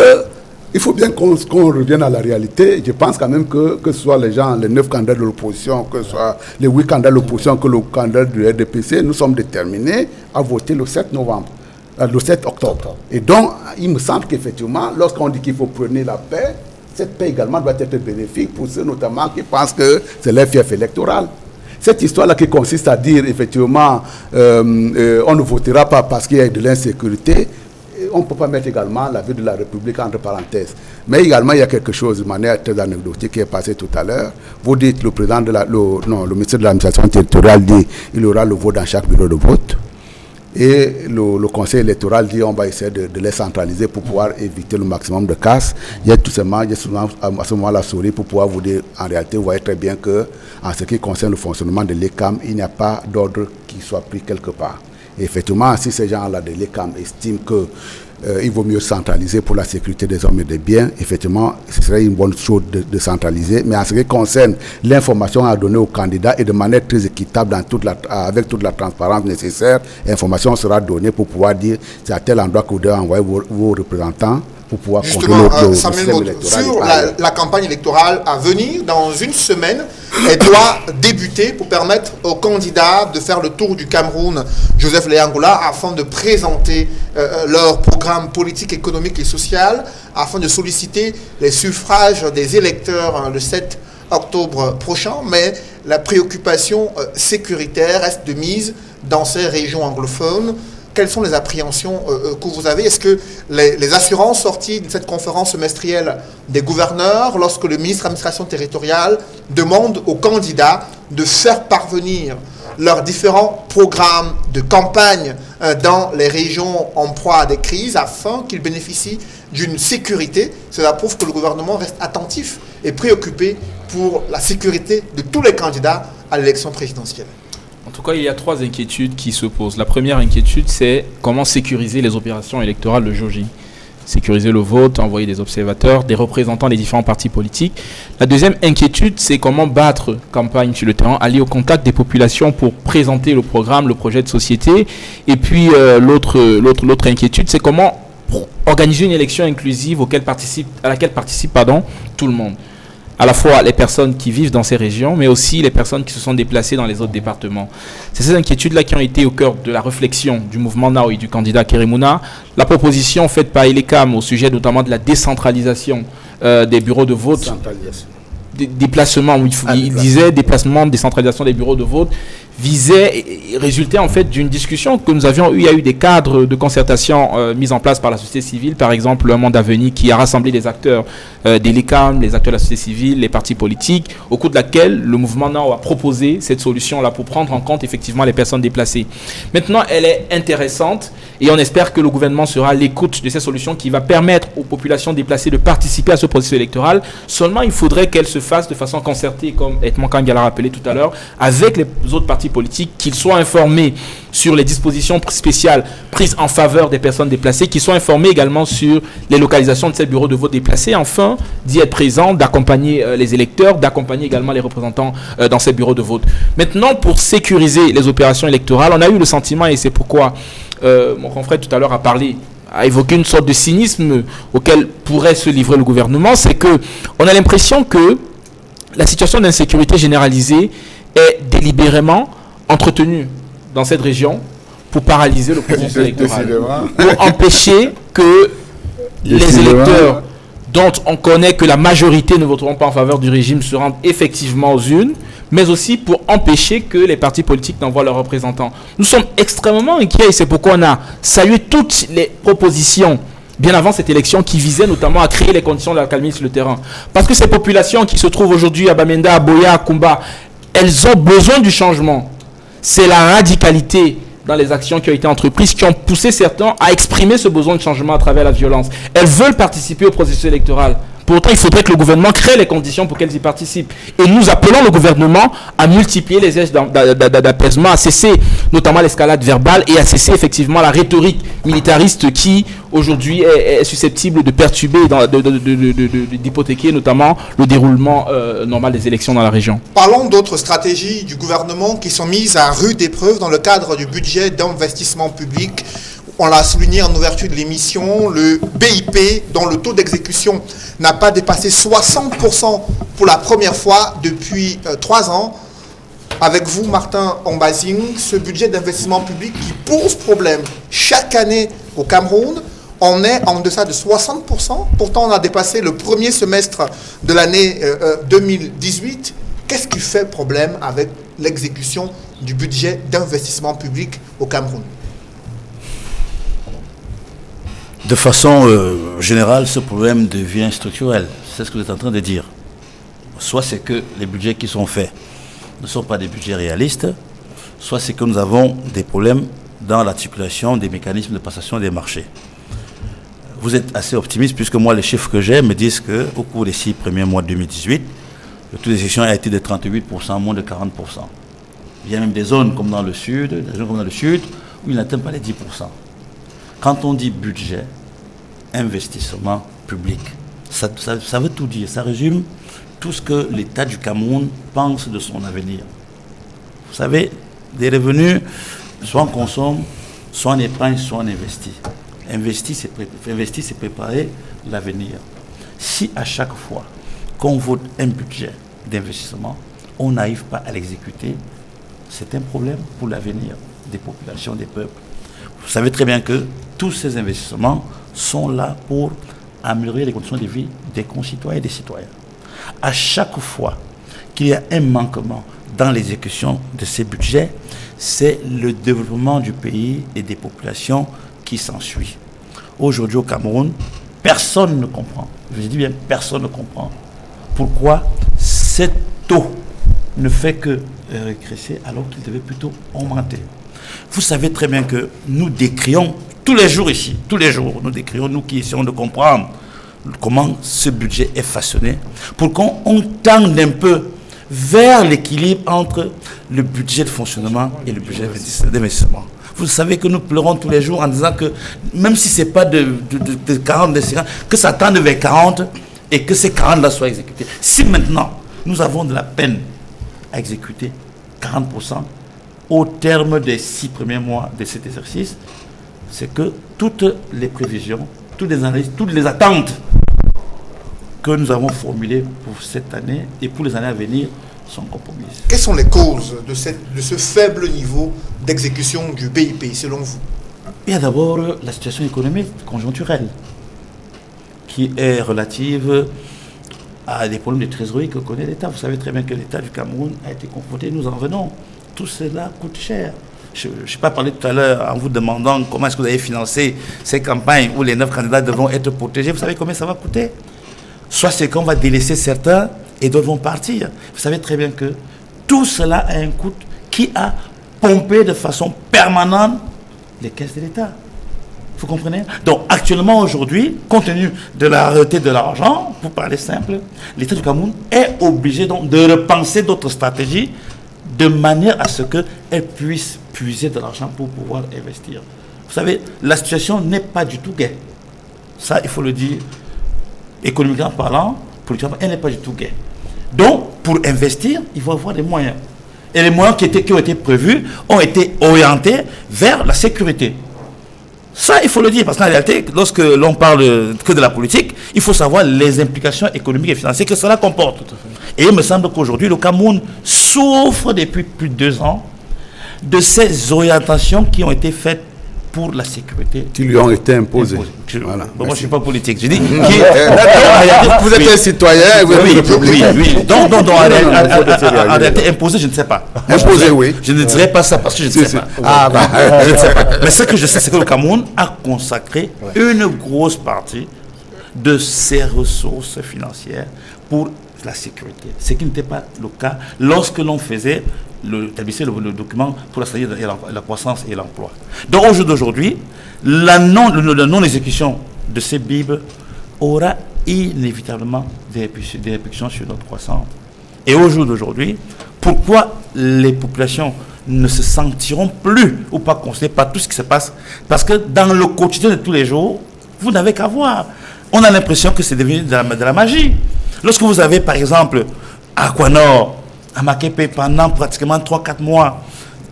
il faut bien qu'on revienne à la réalité. Je pense quand même que ce soit les 9 candidats de l'opposition, que ce soit les 8 candidats de l'opposition, que le candidat du RDPC, nous sommes déterminés à voter le 7 octobre. Et donc, il me semble qu'effectivement, lorsqu'on dit qu'il faut prôner la paix, cette paix également doit être bénéfique pour ceux notamment qui pensent que c'est leur fief électoral. Cette histoire-là qui consiste à dire, effectivement, on ne votera pas parce qu'il y a de l'insécurité, on ne peut pas mettre également la vie de la République entre parenthèses. Mais également, il y a quelque chose de manière très anecdotique qui est passé tout à l'heure. Vous dites, le ministre de l'administration territoriale dit qu'il y aura le vote dans chaque bureau de vote. Et le conseil électoral dit on va essayer de les centraliser pour pouvoir éviter le maximum de casse. Il y a tout simplement à ce moment la souris pour pouvoir vous dire, en réalité, vous voyez très bien que en ce qui concerne le fonctionnement de l'ECAM, il n'y a pas d'ordre qui soit pris quelque part. Et effectivement, si ces gens-là de l'ECAM estiment qu'il vaut mieux centraliser pour la sécurité des hommes et des biens, effectivement, ce serait une bonne chose de centraliser. Mais en ce qui concerne l'information à donner aux candidats et de manière très équitable, avec toute la transparence nécessaire, l'information sera donnée pour pouvoir dire c'est à tel endroit que vous devez envoyer vos représentants pour pouvoir Justement, contrôler le Samuel système Moto, électoral. sur la campagne électorale à venir, dans une semaine, elle doit débuter pour permettre aux candidats de faire le tour du Cameroun, Joseph Léangoula, afin de présenter leur programme politique, économique et social, afin de solliciter les suffrages des électeurs le 7 octobre prochain. Mais la préoccupation sécuritaire reste de mise dans ces régions anglophones. Quelles sont les appréhensions que vous avez? Est-ce que les assurances sorties de cette conférence semestrielle des gouverneurs, lorsque le ministre de l'administration territoriale demande aux candidats de faire parvenir leurs différents programmes de campagne dans les régions en proie à des crises afin qu'ils bénéficient d'une sécurité, cela prouve que le gouvernement reste attentif et préoccupé pour la sécurité de tous les candidats à l'élection présidentielle? En tout cas, il y a 3 inquiétudes qui se posent. La première inquiétude, c'est comment sécuriser les opérations électorales de jour J. Sécuriser le vote, envoyer des observateurs, des représentants des différents partis politiques. La deuxième inquiétude, c'est comment battre campagne sur le terrain, aller au contact des populations pour présenter le programme, le projet de société. Et puis, l'autre inquiétude, c'est comment organiser une élection inclusive à laquelle participe tout le monde. À la fois les personnes qui vivent dans ces régions, mais aussi les personnes qui se sont déplacées dans les autres départements. C'est ces inquiétudes-là qui ont été au cœur de la réflexion du mouvement NOW et du candidat Kerimuna. La proposition faite par Elecam au sujet notamment de la décentralisation des bureaux de vote, déplacement, il disait déplacement, décentralisation des bureaux de vote, visait et résultait en fait d'une discussion que nous avions eue. Il y a eu des cadres de concertation mis en place par la société civile, par exemple le Monde Avenir qui a rassemblé les acteurs des LECAM, les acteurs de la société civile, les partis politiques, au cours de laquelle le mouvement NOW a proposé cette solution-là pour prendre en compte effectivement les personnes déplacées. Maintenant, elle est intéressante et on espère que le gouvernement sera à l'écoute de cette solution qui va permettre aux populations déplacées de participer à ce processus électoral. Seulement, il faudrait qu'elle se fasse de façon concertée, comme Edmond Kang l'a rappelé tout à l'heure, avec les autres partis politiques, qu'ils soient informés sur les dispositions spéciales prises en faveur des personnes déplacées, qu'ils soient informés également sur les localisations de ces bureaux de vote déplacés, enfin d'y être présents, d'accompagner les électeurs, d'accompagner également les représentants dans ces bureaux de vote. Maintenant, pour sécuriser les opérations électorales, on a eu le sentiment, et c'est pourquoi mon confrère tout à l'heure a évoqué une sorte de cynisme auquel pourrait se livrer le gouvernement, c'est que on a l'impression que la situation d'insécurité généralisée est délibérément entretenue dans cette région pour paralyser le processus électoral, pour empêcher que les électeurs dont on connaît que la majorité ne voteront pas en faveur du régime se rendent effectivement aux urnes, mais aussi pour empêcher que les partis politiques n'envoient leurs représentants. Nous sommes extrêmement inquiets et c'est pourquoi on a salué toutes les propositions bien avant cette élection qui visait notamment à créer les conditions de la calmie sur le terrain. Parce que ces populations qui se trouvent aujourd'hui à Bamenda, à Boya, à Kumba, elles ont besoin du changement. C'est la radicalité dans les actions qui ont été entreprises qui ont poussé certains à exprimer ce besoin de changement à travers la violence. Elles veulent participer au processus électoral. Pourtant, il faudrait que le gouvernement crée les conditions pour qu'elles y participent. Et nous appelons le gouvernement à multiplier les gestes d'apaisement, à cesser notamment l'escalade verbale et à cesser effectivement la rhétorique militariste qui, aujourd'hui, est susceptible de perturber, d'hypothéquer notamment le déroulement normal des élections dans la région. Parlons d'autres stratégies du gouvernement qui sont mises à rude épreuve dans le cadre du budget d'investissement public. On l'a souligné en ouverture de l'émission, le BIP, dont le taux d'exécution n'a pas dépassé 60% pour la première fois depuis 3 ans. Avec vous, Martin Ombazing, ce budget d'investissement public qui pose problème chaque année au Cameroun, on est en deçà de 60%. Pourtant, on a dépassé le premier semestre de l'année 2018. Qu'est-ce qui fait problème avec l'exécution du budget d'investissement public au Cameroun ? De façon générale, ce problème devient structurel. C'est ce que vous êtes en train de dire. Soit c'est que les budgets qui sont faits ne sont pas des budgets réalistes, soit c'est que nous avons des problèmes dans l'articulation des mécanismes de passation des marchés. Vous êtes assez optimiste puisque moi, les chiffres que j'ai me disent qu'au cours des 6 premiers mois de 2018, le taux d'exécution a été de 38%, moins de 40%. Il y a même des zones comme dans le sud, où il n'atteint pas les 10%. Quand on dit budget, investissement public, ça veut tout dire. Ça résume tout ce que l'État du Cameroun pense de son avenir. Vous savez, des revenus, soit on consomme, soit on épargne, soit on investit. Investir, c'est préparer l'avenir. Si à chaque fois qu'on vote un budget d'investissement, on n'arrive pas à l'exécuter, c'est un problème pour l'avenir des populations, des peuples. Vous savez très bien que tous ces investissements sont là pour améliorer les conditions de vie des concitoyens et des citoyens. À chaque fois qu'il y a un manquement dans l'exécution de ces budgets, c'est le développement du pays et des populations qui s'ensuit. Aujourd'hui au Cameroun, personne ne comprend, je dis bien personne ne comprend, pourquoi ce taux ne fait que régresser alors qu'il devait plutôt augmenter. Vous savez très bien que nous décrions tous les jours ici, tous les jours, nous décrions, nous qui essayons de comprendre comment ce budget est façonné, pour qu'on tende un peu vers l'équilibre entre le budget de fonctionnement et le budget d'investissement. Vous savez que nous pleurons tous les jours en disant que même si ce n'est pas de 40, de 50, que ça tende vers 40 et que ces 40-là soient exécutés. Si maintenant nous avons de la peine à exécuter 40% au terme des 6 premiers mois de cet exercice, c'est que toutes les prévisions, toutes les analyses, toutes les attentes que nous avons formulées pour cette année et pour les années à venir sont compromises. Quelles sont les causes de ce faible niveau d'exécution du BIP, selon vous? Il y a d'abord la situation économique conjoncturelle, qui est relative à des problèmes de trésorerie que connaît l'État. Vous savez très bien que l'État du Cameroun a été confronté, nous en venons. Tout cela coûte cher. Je n'ai pas parlé tout à l'heure en vous demandant comment est-ce que vous avez financé ces campagnes où les 9 candidats devront être protégés. Vous savez combien ça va coûter? Soit c'est qu'on va délaisser certains et d'autres vont partir. Vous savez très bien que tout cela a un coût qui a pompé de façon permanente les caisses de l'État. Vous comprenez? Donc actuellement, aujourd'hui, compte tenu de la rareté de l'argent, pour parler simple, l'État du Cameroun est obligé donc de repenser d'autres stratégies de manière à ce qu'elle puisse puiser de l'argent pour pouvoir investir. Vous savez, la situation n'est pas du tout gaie. Ça, il faut le dire, économiquement parlant, politiquement, elle n'est pas du tout gaie. Donc, pour investir, il faut avoir des moyens. Et les moyens qui ont été prévus ont été orientés vers la sécurité. Ça, il faut le dire, parce qu'en réalité, lorsque l'on parle que de la politique, il faut savoir les implications économiques et financières que cela comporte. Et il me semble qu'aujourd'hui, le Cameroun souffre depuis plus de 2 ans de ces orientations qui ont été faites pour la sécurité. Qui lui ont été imposées. Voilà. Bon, moi, je ne suis pas politique. Je dis vous êtes un citoyen, vous avez le problème. Oui. Donc, en réalité, imposé, je ne sais pas. Imposé, oui. Je ne dirais pas ça parce que je ne sais pas. Je ne sais pas. Mais ce que je sais, c'est que le Cameroun a consacré une grosse partie de ses ressources financières pour la sécurité. Ce qui n'était pas le cas lorsque l'on faisait le document pour la stratégie de la croissance et l'emploi. Donc au jour d'aujourd'hui, la non-exécution de ces BIB aura inévitablement des répercussions sur notre croissance. Et au jour d'aujourd'hui, pourquoi les populations ne se sentiront plus ou pas concernées par tout ce qui se passe? Parce que dans le quotidien de tous les jours, vous n'avez qu'à voir. On a l'impression que c'est devenu de la magie. Lorsque vous avez par exemple Aquanor, à Makepe pendant pratiquement 3-4 mois,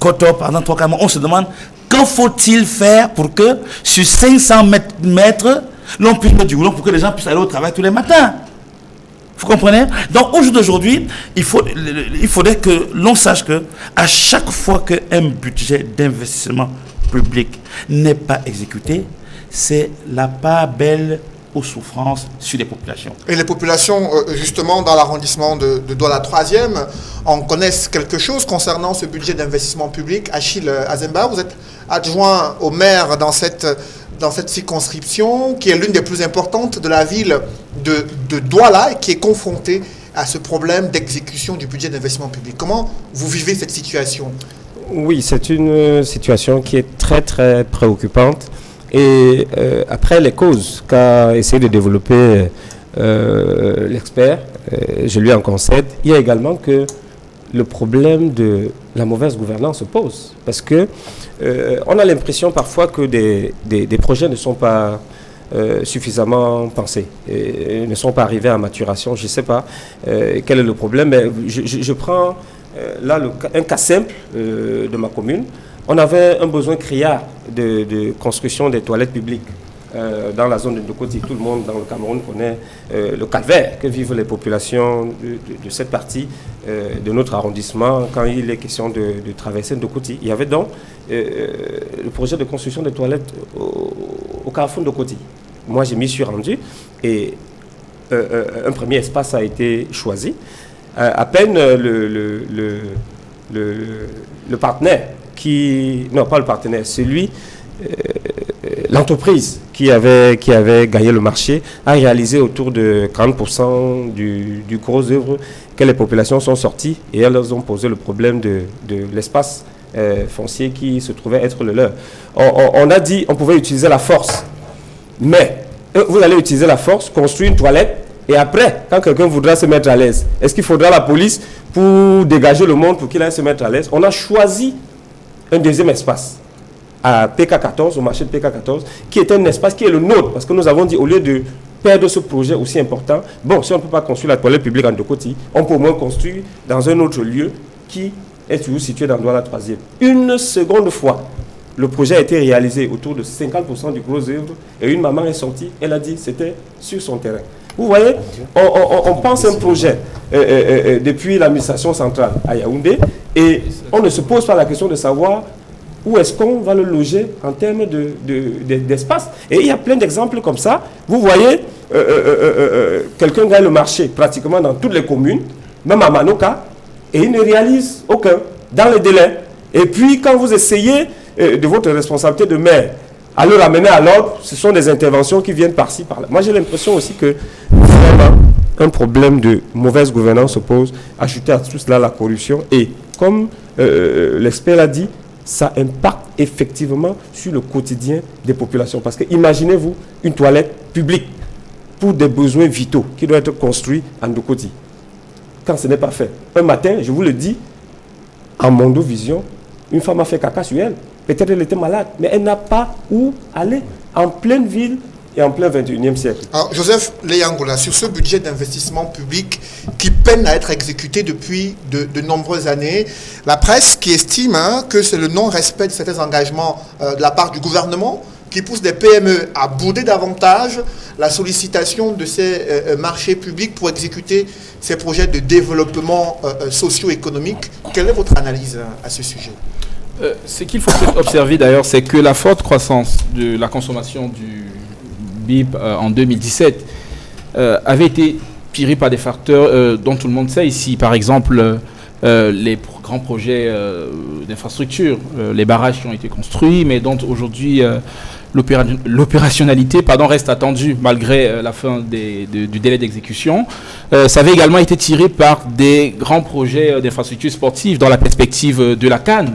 Koto pendant 3-4 mois, on se demande qu'en faut-il faire pour que sur 500 mètres, l'on puisse mettre du boulot pour que les gens puissent aller au travail tous les matins. Vous comprenez? Donc au jour d'aujourd'hui, il faudrait que l'on sache que à chaque fois qu'un budget d'investissement public n'est pas exécuté, c'est la part belle aux souffrances sur les populations. Et les populations, justement, dans l'arrondissement de Douala 3e, en connaissent quelque chose concernant ce budget d'investissement public. Achille Azemba, vous êtes adjoint au maire dans cette circonscription, qui est l'une des plus importantes de la ville de Douala, et qui est confrontée à ce problème d'exécution du budget d'investissement public. Comment vous vivez cette situation? Oui, c'est une situation qui est très, très préoccupante. Et après, les causes qu'a essayé de développer l'expert, je lui en concède, il y a également que le problème de la mauvaise gouvernance se pose. Parce que on a l'impression parfois que des projets ne sont pas suffisamment pensés, et ne sont pas arrivés à maturation. Je ne sais pas quel est le problème, mais je prends là un cas simple de ma commune. On avait un besoin criard de construction des toilettes publiques. dans la zone de Ndokoti. Tout le monde dans le Cameroun connaît le calvaire que vivent les populations de cette partie de notre arrondissement quand il est question de traverser Ndokoti. Il y avait donc le projet de construction de toilettes au carrefour de Ndokoti. Moi, je m'y suis rendu et un premier espace a été choisi. À peine le partenaire non pas le partenaire, l'entreprise qui avait gagné le marché a réalisé autour de 40% du gros œuvre que les populations sont sorties et elles ont posé le problème de l'espace foncier qui se trouvait être le leur. On a dit on pouvait utiliser la force, mais vous allez utiliser la force, construire une toilette et après, quand quelqu'un voudra se mettre à l'aise, est-ce qu'il faudra la police pour dégager le monde pour qu'il aille se mettre à l'aise? On a choisi un deuxième espace à PK14, au marché de PK14, qui est un espace qui est le nôtre, parce que nous avons dit, au lieu de perdre ce projet aussi important, bon, si on ne peut pas construire la toilette publique en Ndokoti, on peut au moins construire dans un autre lieu qui est toujours situé dans Douala 3e. Une seconde fois, le projet a été réalisé autour de 50% du gros œuvre, et une maman est sortie, elle a dit, c'était sur son terrain. Vous voyez, on pense un projet depuis l'administration centrale à Yaoundé et on ne se pose pas la question de savoir où est-ce qu'on va le loger en termes d'espace. Et il y a plein d'exemples comme ça. Vous voyez, quelqu'un gagne le marché pratiquement dans toutes les communes, même à Manoka, et il ne réalise aucun dans les délais. Et puis quand vous essayez de votre responsabilité de maire à le ramener à l'ordre, ce sont des interventions qui viennent par-ci, par-là. Moi, j'ai l'impression aussi que vraiment un problème de mauvaise gouvernance se pose, ajouter à tout cela la corruption. Et comme l'expert l'a dit, ça impacte effectivement sur le quotidien des populations. Parce que imaginez-vous une toilette publique pour des besoins vitaux qui doit être construite en Ndokoti. Quand ce n'est pas fait. Un matin, je vous le dis, en Mondovision, une femme a fait caca sur elle. Peut-être elle était malade, mais elle n'a pas où aller en pleine ville et en plein 21e siècle. Alors, Joseph Leyangola, sur ce budget d'investissement public qui peine à être exécuté depuis de nombreuses années, la presse qui estime que c'est le non-respect de certains engagements de la part du gouvernement qui pousse des PME à bouder davantage la sollicitation de ces marchés publics pour exécuter ces projets de développement socio-économique. Quelle est votre analyse à ce sujet ? Ce qu'il faut observer d'ailleurs, c'est que la forte croissance de la consommation du BIP en 2017 avait été tirée par des facteurs dont tout le monde sait ici. Par exemple, les grands projets d'infrastructure, les barrages qui ont été construits, mais dont aujourd'hui l'opérationnalité reste attendue malgré la fin du délai d'exécution. Ça avait également été tiré par des grands projets d'infrastructures sportives dans la perspective de la CAN.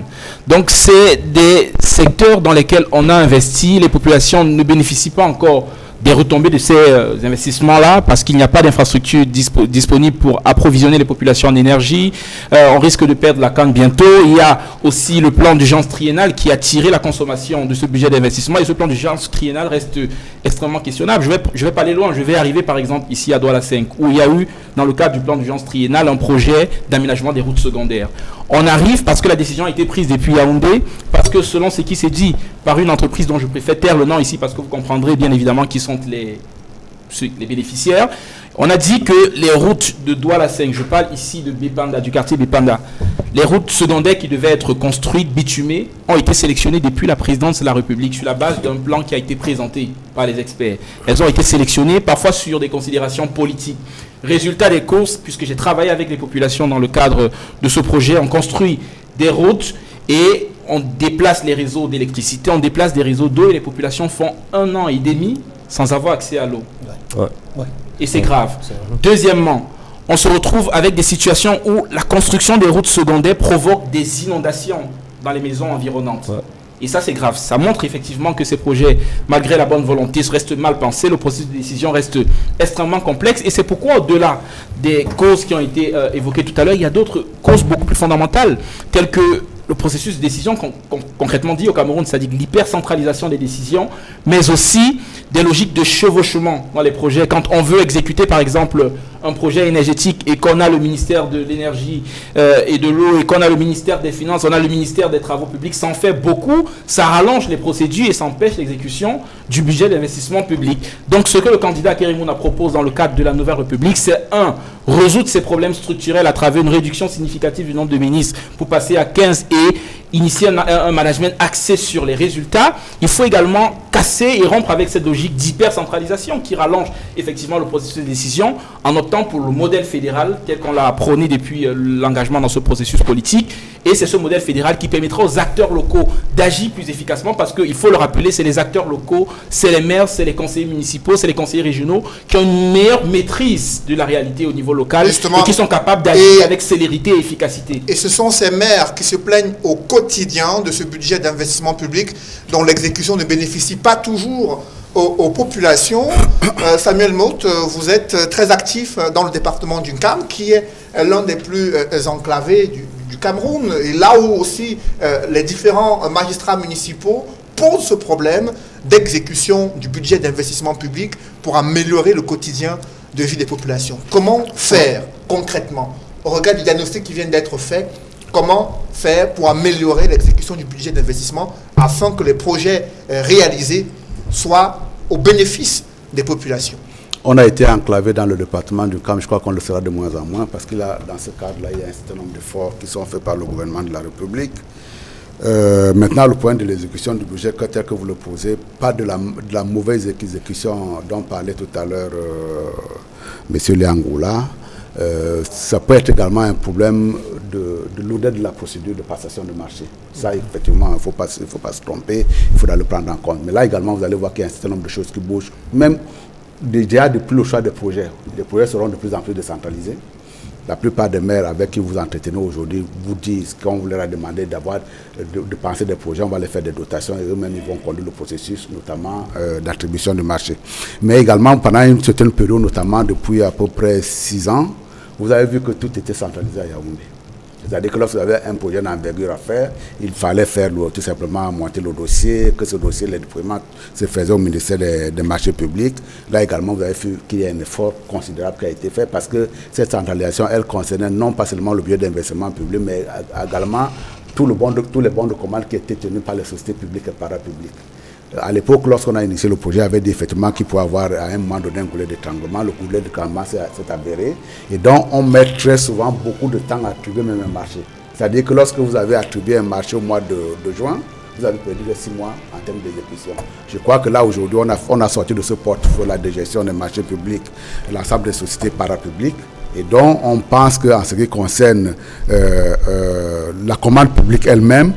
Donc c'est des secteurs dans lesquels on a investi, les populations ne bénéficient pas encore des retombées de ces investissements-là parce qu'il n'y a pas d'infrastructure disponible pour approvisionner les populations en énergie. On risque de perdre la CAN bientôt. Il y a aussi le plan d'urgence triennal qui a tiré la consommation de ce budget d'investissement et ce plan d'urgence triennal reste extrêmement questionnable. Je vais pas aller loin. Je vais arriver par exemple ici à Douala 5 où il y a eu dans le cadre du plan d'urgence triennal un projet d'aménagement des routes secondaires. On arrive parce que la décision a été prise depuis Yaoundé, parce que selon ce qui s'est dit par une entreprise dont je préfère taire le nom ici parce que vous comprendrez bien évidemment qui sont les bénéficiaires, on a dit que les routes de Douala 5, je parle ici de Bipanda, du quartier Bipanda, les routes secondaires qui devaient être construites, bitumées, ont été sélectionnées depuis la présidence de la République sur la base d'un plan qui a été présenté par les experts. Elles ont été sélectionnées parfois sur des considérations politiques. Résultat des courses, puisque j'ai travaillé avec les populations dans le cadre de ce projet, on construit des routes et on déplace les réseaux d'électricité, on déplace des réseaux d'eau et les populations font 1 an et demi sans avoir accès à l'eau. Ouais. Et c'est grave. Deuxièmement, on se retrouve avec des situations où la construction des routes secondaires provoque des inondations dans les maisons environnantes. Ouais. Et ça, c'est grave. Ça montre effectivement que ces projets, malgré la bonne volonté, restent mal pensés. Le processus de décision reste extrêmement complexe. Et c'est pourquoi, au-delà des causes qui ont été évoquées tout à l'heure, il y a d'autres causes beaucoup plus fondamentales, telles que le processus de décision, concrètement dit au Cameroun, c'est-à-dire l'hypercentralisation des décisions, mais aussi des logiques de chevauchement dans les projets. Quand on veut exécuter, par exemple, un projet énergétique et qu'on a le ministère de l'énergie et de l'eau et qu'on a le ministère des finances, on a le ministère des travaux publics, ça en fait beaucoup, ça rallonge les procédures et ça empêche l'exécution du budget d'investissement public. Donc ce que le candidat Kéry-Mouna propose dans le cadre de la Nouvelle République, c'est résoudre ces problèmes structurels à travers une réduction significative du nombre de ministres pour passer à 15 et initier un management axé sur les résultats. Il faut également casser et rompre avec cette logique d'hypercentralisation qui rallonge effectivement le processus de décision en optant pour le modèle fédéral tel qu'on l'a prôné depuis l'engagement dans ce processus politique. Et c'est ce modèle fédéral qui permettra aux acteurs locaux d'agir plus efficacement parce qu'il faut le rappeler, c'est les acteurs locaux, c'est les maires, c'est les conseillers municipaux, c'est les conseillers régionaux qui ont une meilleure maîtrise de la réalité au niveau local. Justement, et qui sont capables d'agir avec célérité et efficacité. Et ce sont ces maires qui se plaignent au quotidien de ce budget d'investissement public dont l'exécution ne bénéficie pas toujours aux populations. Samuel Motte, vous êtes très actif dans le département du Nkam, qui est l'un des plus enclavés du Cameroun, et là où aussi les différents magistrats municipaux posent ce problème d'exécution du budget d'investissement public pour améliorer le quotidien de vie des populations. Comment faire concrètement, au regard du diagnostic qui vient d'être fait, comment faire pour améliorer l'exécution du budget d'investissement afin que les projets réalisés soient au bénéfice des populations? On a été enclavé dans le département du Cam, je crois qu'on le sera de moins en moins, parce que là, dans ce cadre-là, il y a un certain nombre d'efforts qui sont faits par le gouvernement de la République. Maintenant, le point de l'exécution du budget, tel que vous le posez, pas de la mauvaise exécution dont parlait tout à l'heure M. Liangoula. Ça peut être également un problème de lourdeur de la procédure de passation de marché. Ça, effectivement, il ne faut pas se tromper, il faudra le prendre en compte. Mais là également, vous allez voir qu'il y a un certain nombre de choses qui bougent. Même déjà depuis le choix des projets, les projets seront de plus en plus décentralisés. La plupart des maires avec qui vous entretenez aujourd'hui vous disent qu'on vous leur a demandé de penser des projets, on va les faire des dotations et eux-mêmes ils vont conduire le processus, notamment d'attribution de marché. Mais également pendant une certaine période, notamment depuis à peu près 6 ans, vous avez vu que tout était centralisé à Yaoundé. C'est-à-dire que lorsque vous avez un projet d'envergure à faire, il fallait faire tout simplement monter le dossier, que ce dossier, les déploiements se faisaient au ministère des marchés publics. Là également, vous avez vu qu'il y a un effort considérable qui a été fait parce que cette centralisation, elle concernait non pas seulement le budget d'investissement public, mais également tous les bons de commande qui étaient tenus par les sociétés publiques et parapubliques. À l'époque, lorsqu'on a initié le projet, il y avait des effectivement qui pouvaient avoir à un moment donné un goulet d'étranglement. Le goulet d'étranglement s'est avéré. Et donc, on met très souvent beaucoup de temps à attribuer même un marché. C'est-à-dire que lorsque vous avez attribué un marché au mois de juin, vous avez perdu les 6 mois en termes d'exécution. Je crois que là, aujourd'hui, on a sorti de ce portefeuille de gestion des marchés publics l'ensemble des sociétés parapubliques. Et donc, on pense qu'en ce qui concerne la commande publique elle-même,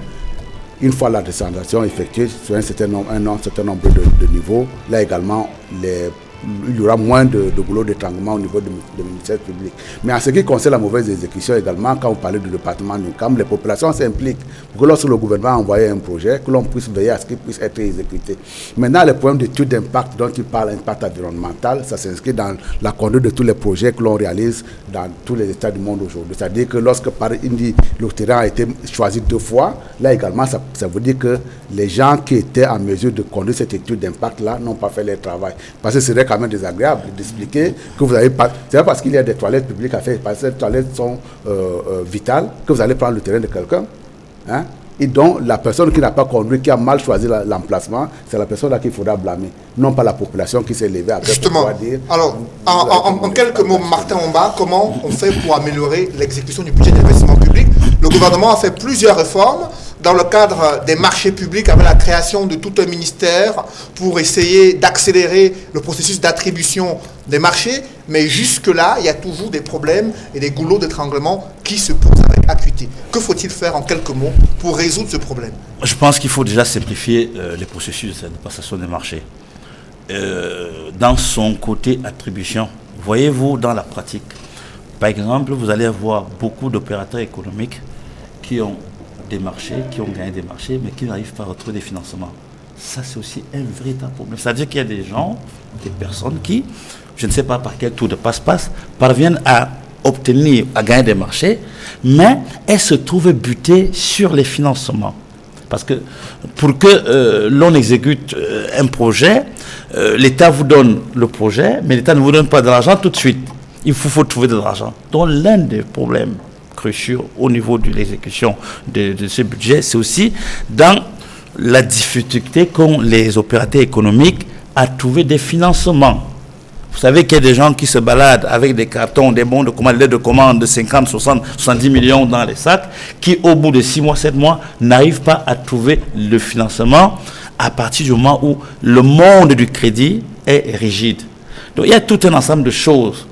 une fois la décentralisation effectuée sur un certain nombre de niveaux, là également, il y aura moins de boulot d'étranglement au niveau du ministère public. Mais en ce qui concerne la mauvaise exécution également, quand vous parlez du département du CAM, les populations s'impliquent pour que lorsque le gouvernement a envoyé un projet, que l'on puisse veiller à ce qu'il puisse être exécuté. Maintenant, le problème d'étude d'impact dont il parle, impact environnemental, ça s'inscrit dans la conduite de tous les projets que l'on réalise dans tous les États du monde aujourd'hui. C'est-à-dire que lorsque par Indi, le terrain a été choisi 2 fois, là également, ça veut dire que les gens qui étaient en mesure de conduire cette étude d'impact-là n'ont pas fait leur travail. Parce que c'est quand même désagréable d'expliquer que vous avez pas. C'est pas parce qu'il y a des toilettes publiques à faire, parce que ces toilettes sont vitales, que vous allez prendre le terrain de quelqu'un. Hein? Et donc, la personne qui n'a pas conduit, qui a mal choisi l'emplacement, c'est la personne là qu'il faudra blâmer. Non pas la population qui s'est levée après. Justement. Dire, alors, en quelques mots, Martin Omba, comment on fait pour améliorer l'exécution du budget d'investissement public? Le gouvernement a fait plusieurs réformes dans le cadre des marchés publics avec la création de tout un ministère pour essayer d'accélérer le processus d'attribution des marchés, mais jusque-là, il y a toujours des problèmes et des goulots d'étranglement qui se posent avec acuité. Que faut-il faire en quelques mots pour résoudre ce problème? Je pense qu'il faut déjà simplifier les processus de passation des marchés. Dans son côté attribution, voyez-vous dans la pratique, par exemple, vous allez avoir beaucoup d'opérateurs économiques qui ont des marchés, qui ont gagné des marchés, mais qui n'arrivent pas à retrouver des financements. Ça, c'est aussi un véritable problème. C'est-à-dire qu'il y a des gens, des personnes qui, je ne sais pas par quel tour de passe-passe, parviennent à obtenir, à gagner des marchés, mais elles se trouvent butées sur les financements. Parce que pour que l'on exécute un projet, l'État vous donne le projet, mais l'État ne vous donne pas de l'argent tout de suite. il faut trouver de l'argent. Donc l'un des problèmes cruciaux au niveau de l'exécution de ce budget, c'est aussi dans la difficulté qu'ont les opérateurs économiques à trouver des financements. Vous savez qu'il y a des gens qui se baladent avec des cartons, des bons de commande, des lettres de commande de 50, 60, 70 millions dans les sacs, qui au bout de 6 mois, 7 mois, n'arrivent pas à trouver le financement à partir du moment où le monde du crédit est rigide. Donc il y a tout un ensemble de choses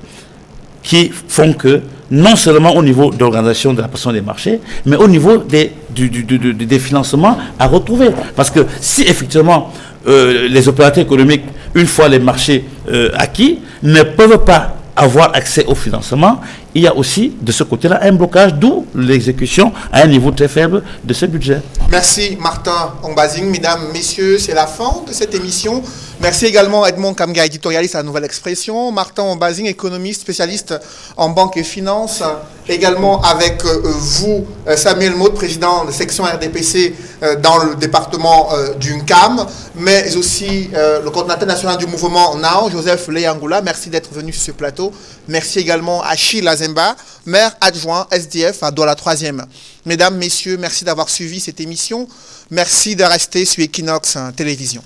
qui font que, non seulement au niveau de l'organisation de la pression des marchés, mais au niveau des financements à retrouver. Parce que si effectivement les opérateurs économiques, une fois les marchés acquis, ne peuvent pas avoir accès au financement, il y a aussi de ce côté-là un blocage, d'où l'exécution à un niveau très faible de ce budget. Merci Martin Ombazing. Mesdames, messieurs, c'est la fin de cette émission. Merci également Edmond Kamga, éditorialiste à la Nouvelle Expression. Martin Ombazing, économiste, spécialiste en banque et finance. Également avec vous, Samuel Maud, président de section RDPC dans le département du NCAM, mais aussi le coordinateur national du mouvement NAO, Joseph Leyangoula. Merci d'être venu sur ce plateau. Merci également à Achille Azemba, maire adjoint SDF à Douala 3e. Mesdames, messieurs, merci d'avoir suivi cette émission. Merci de rester sur Equinox Télévision.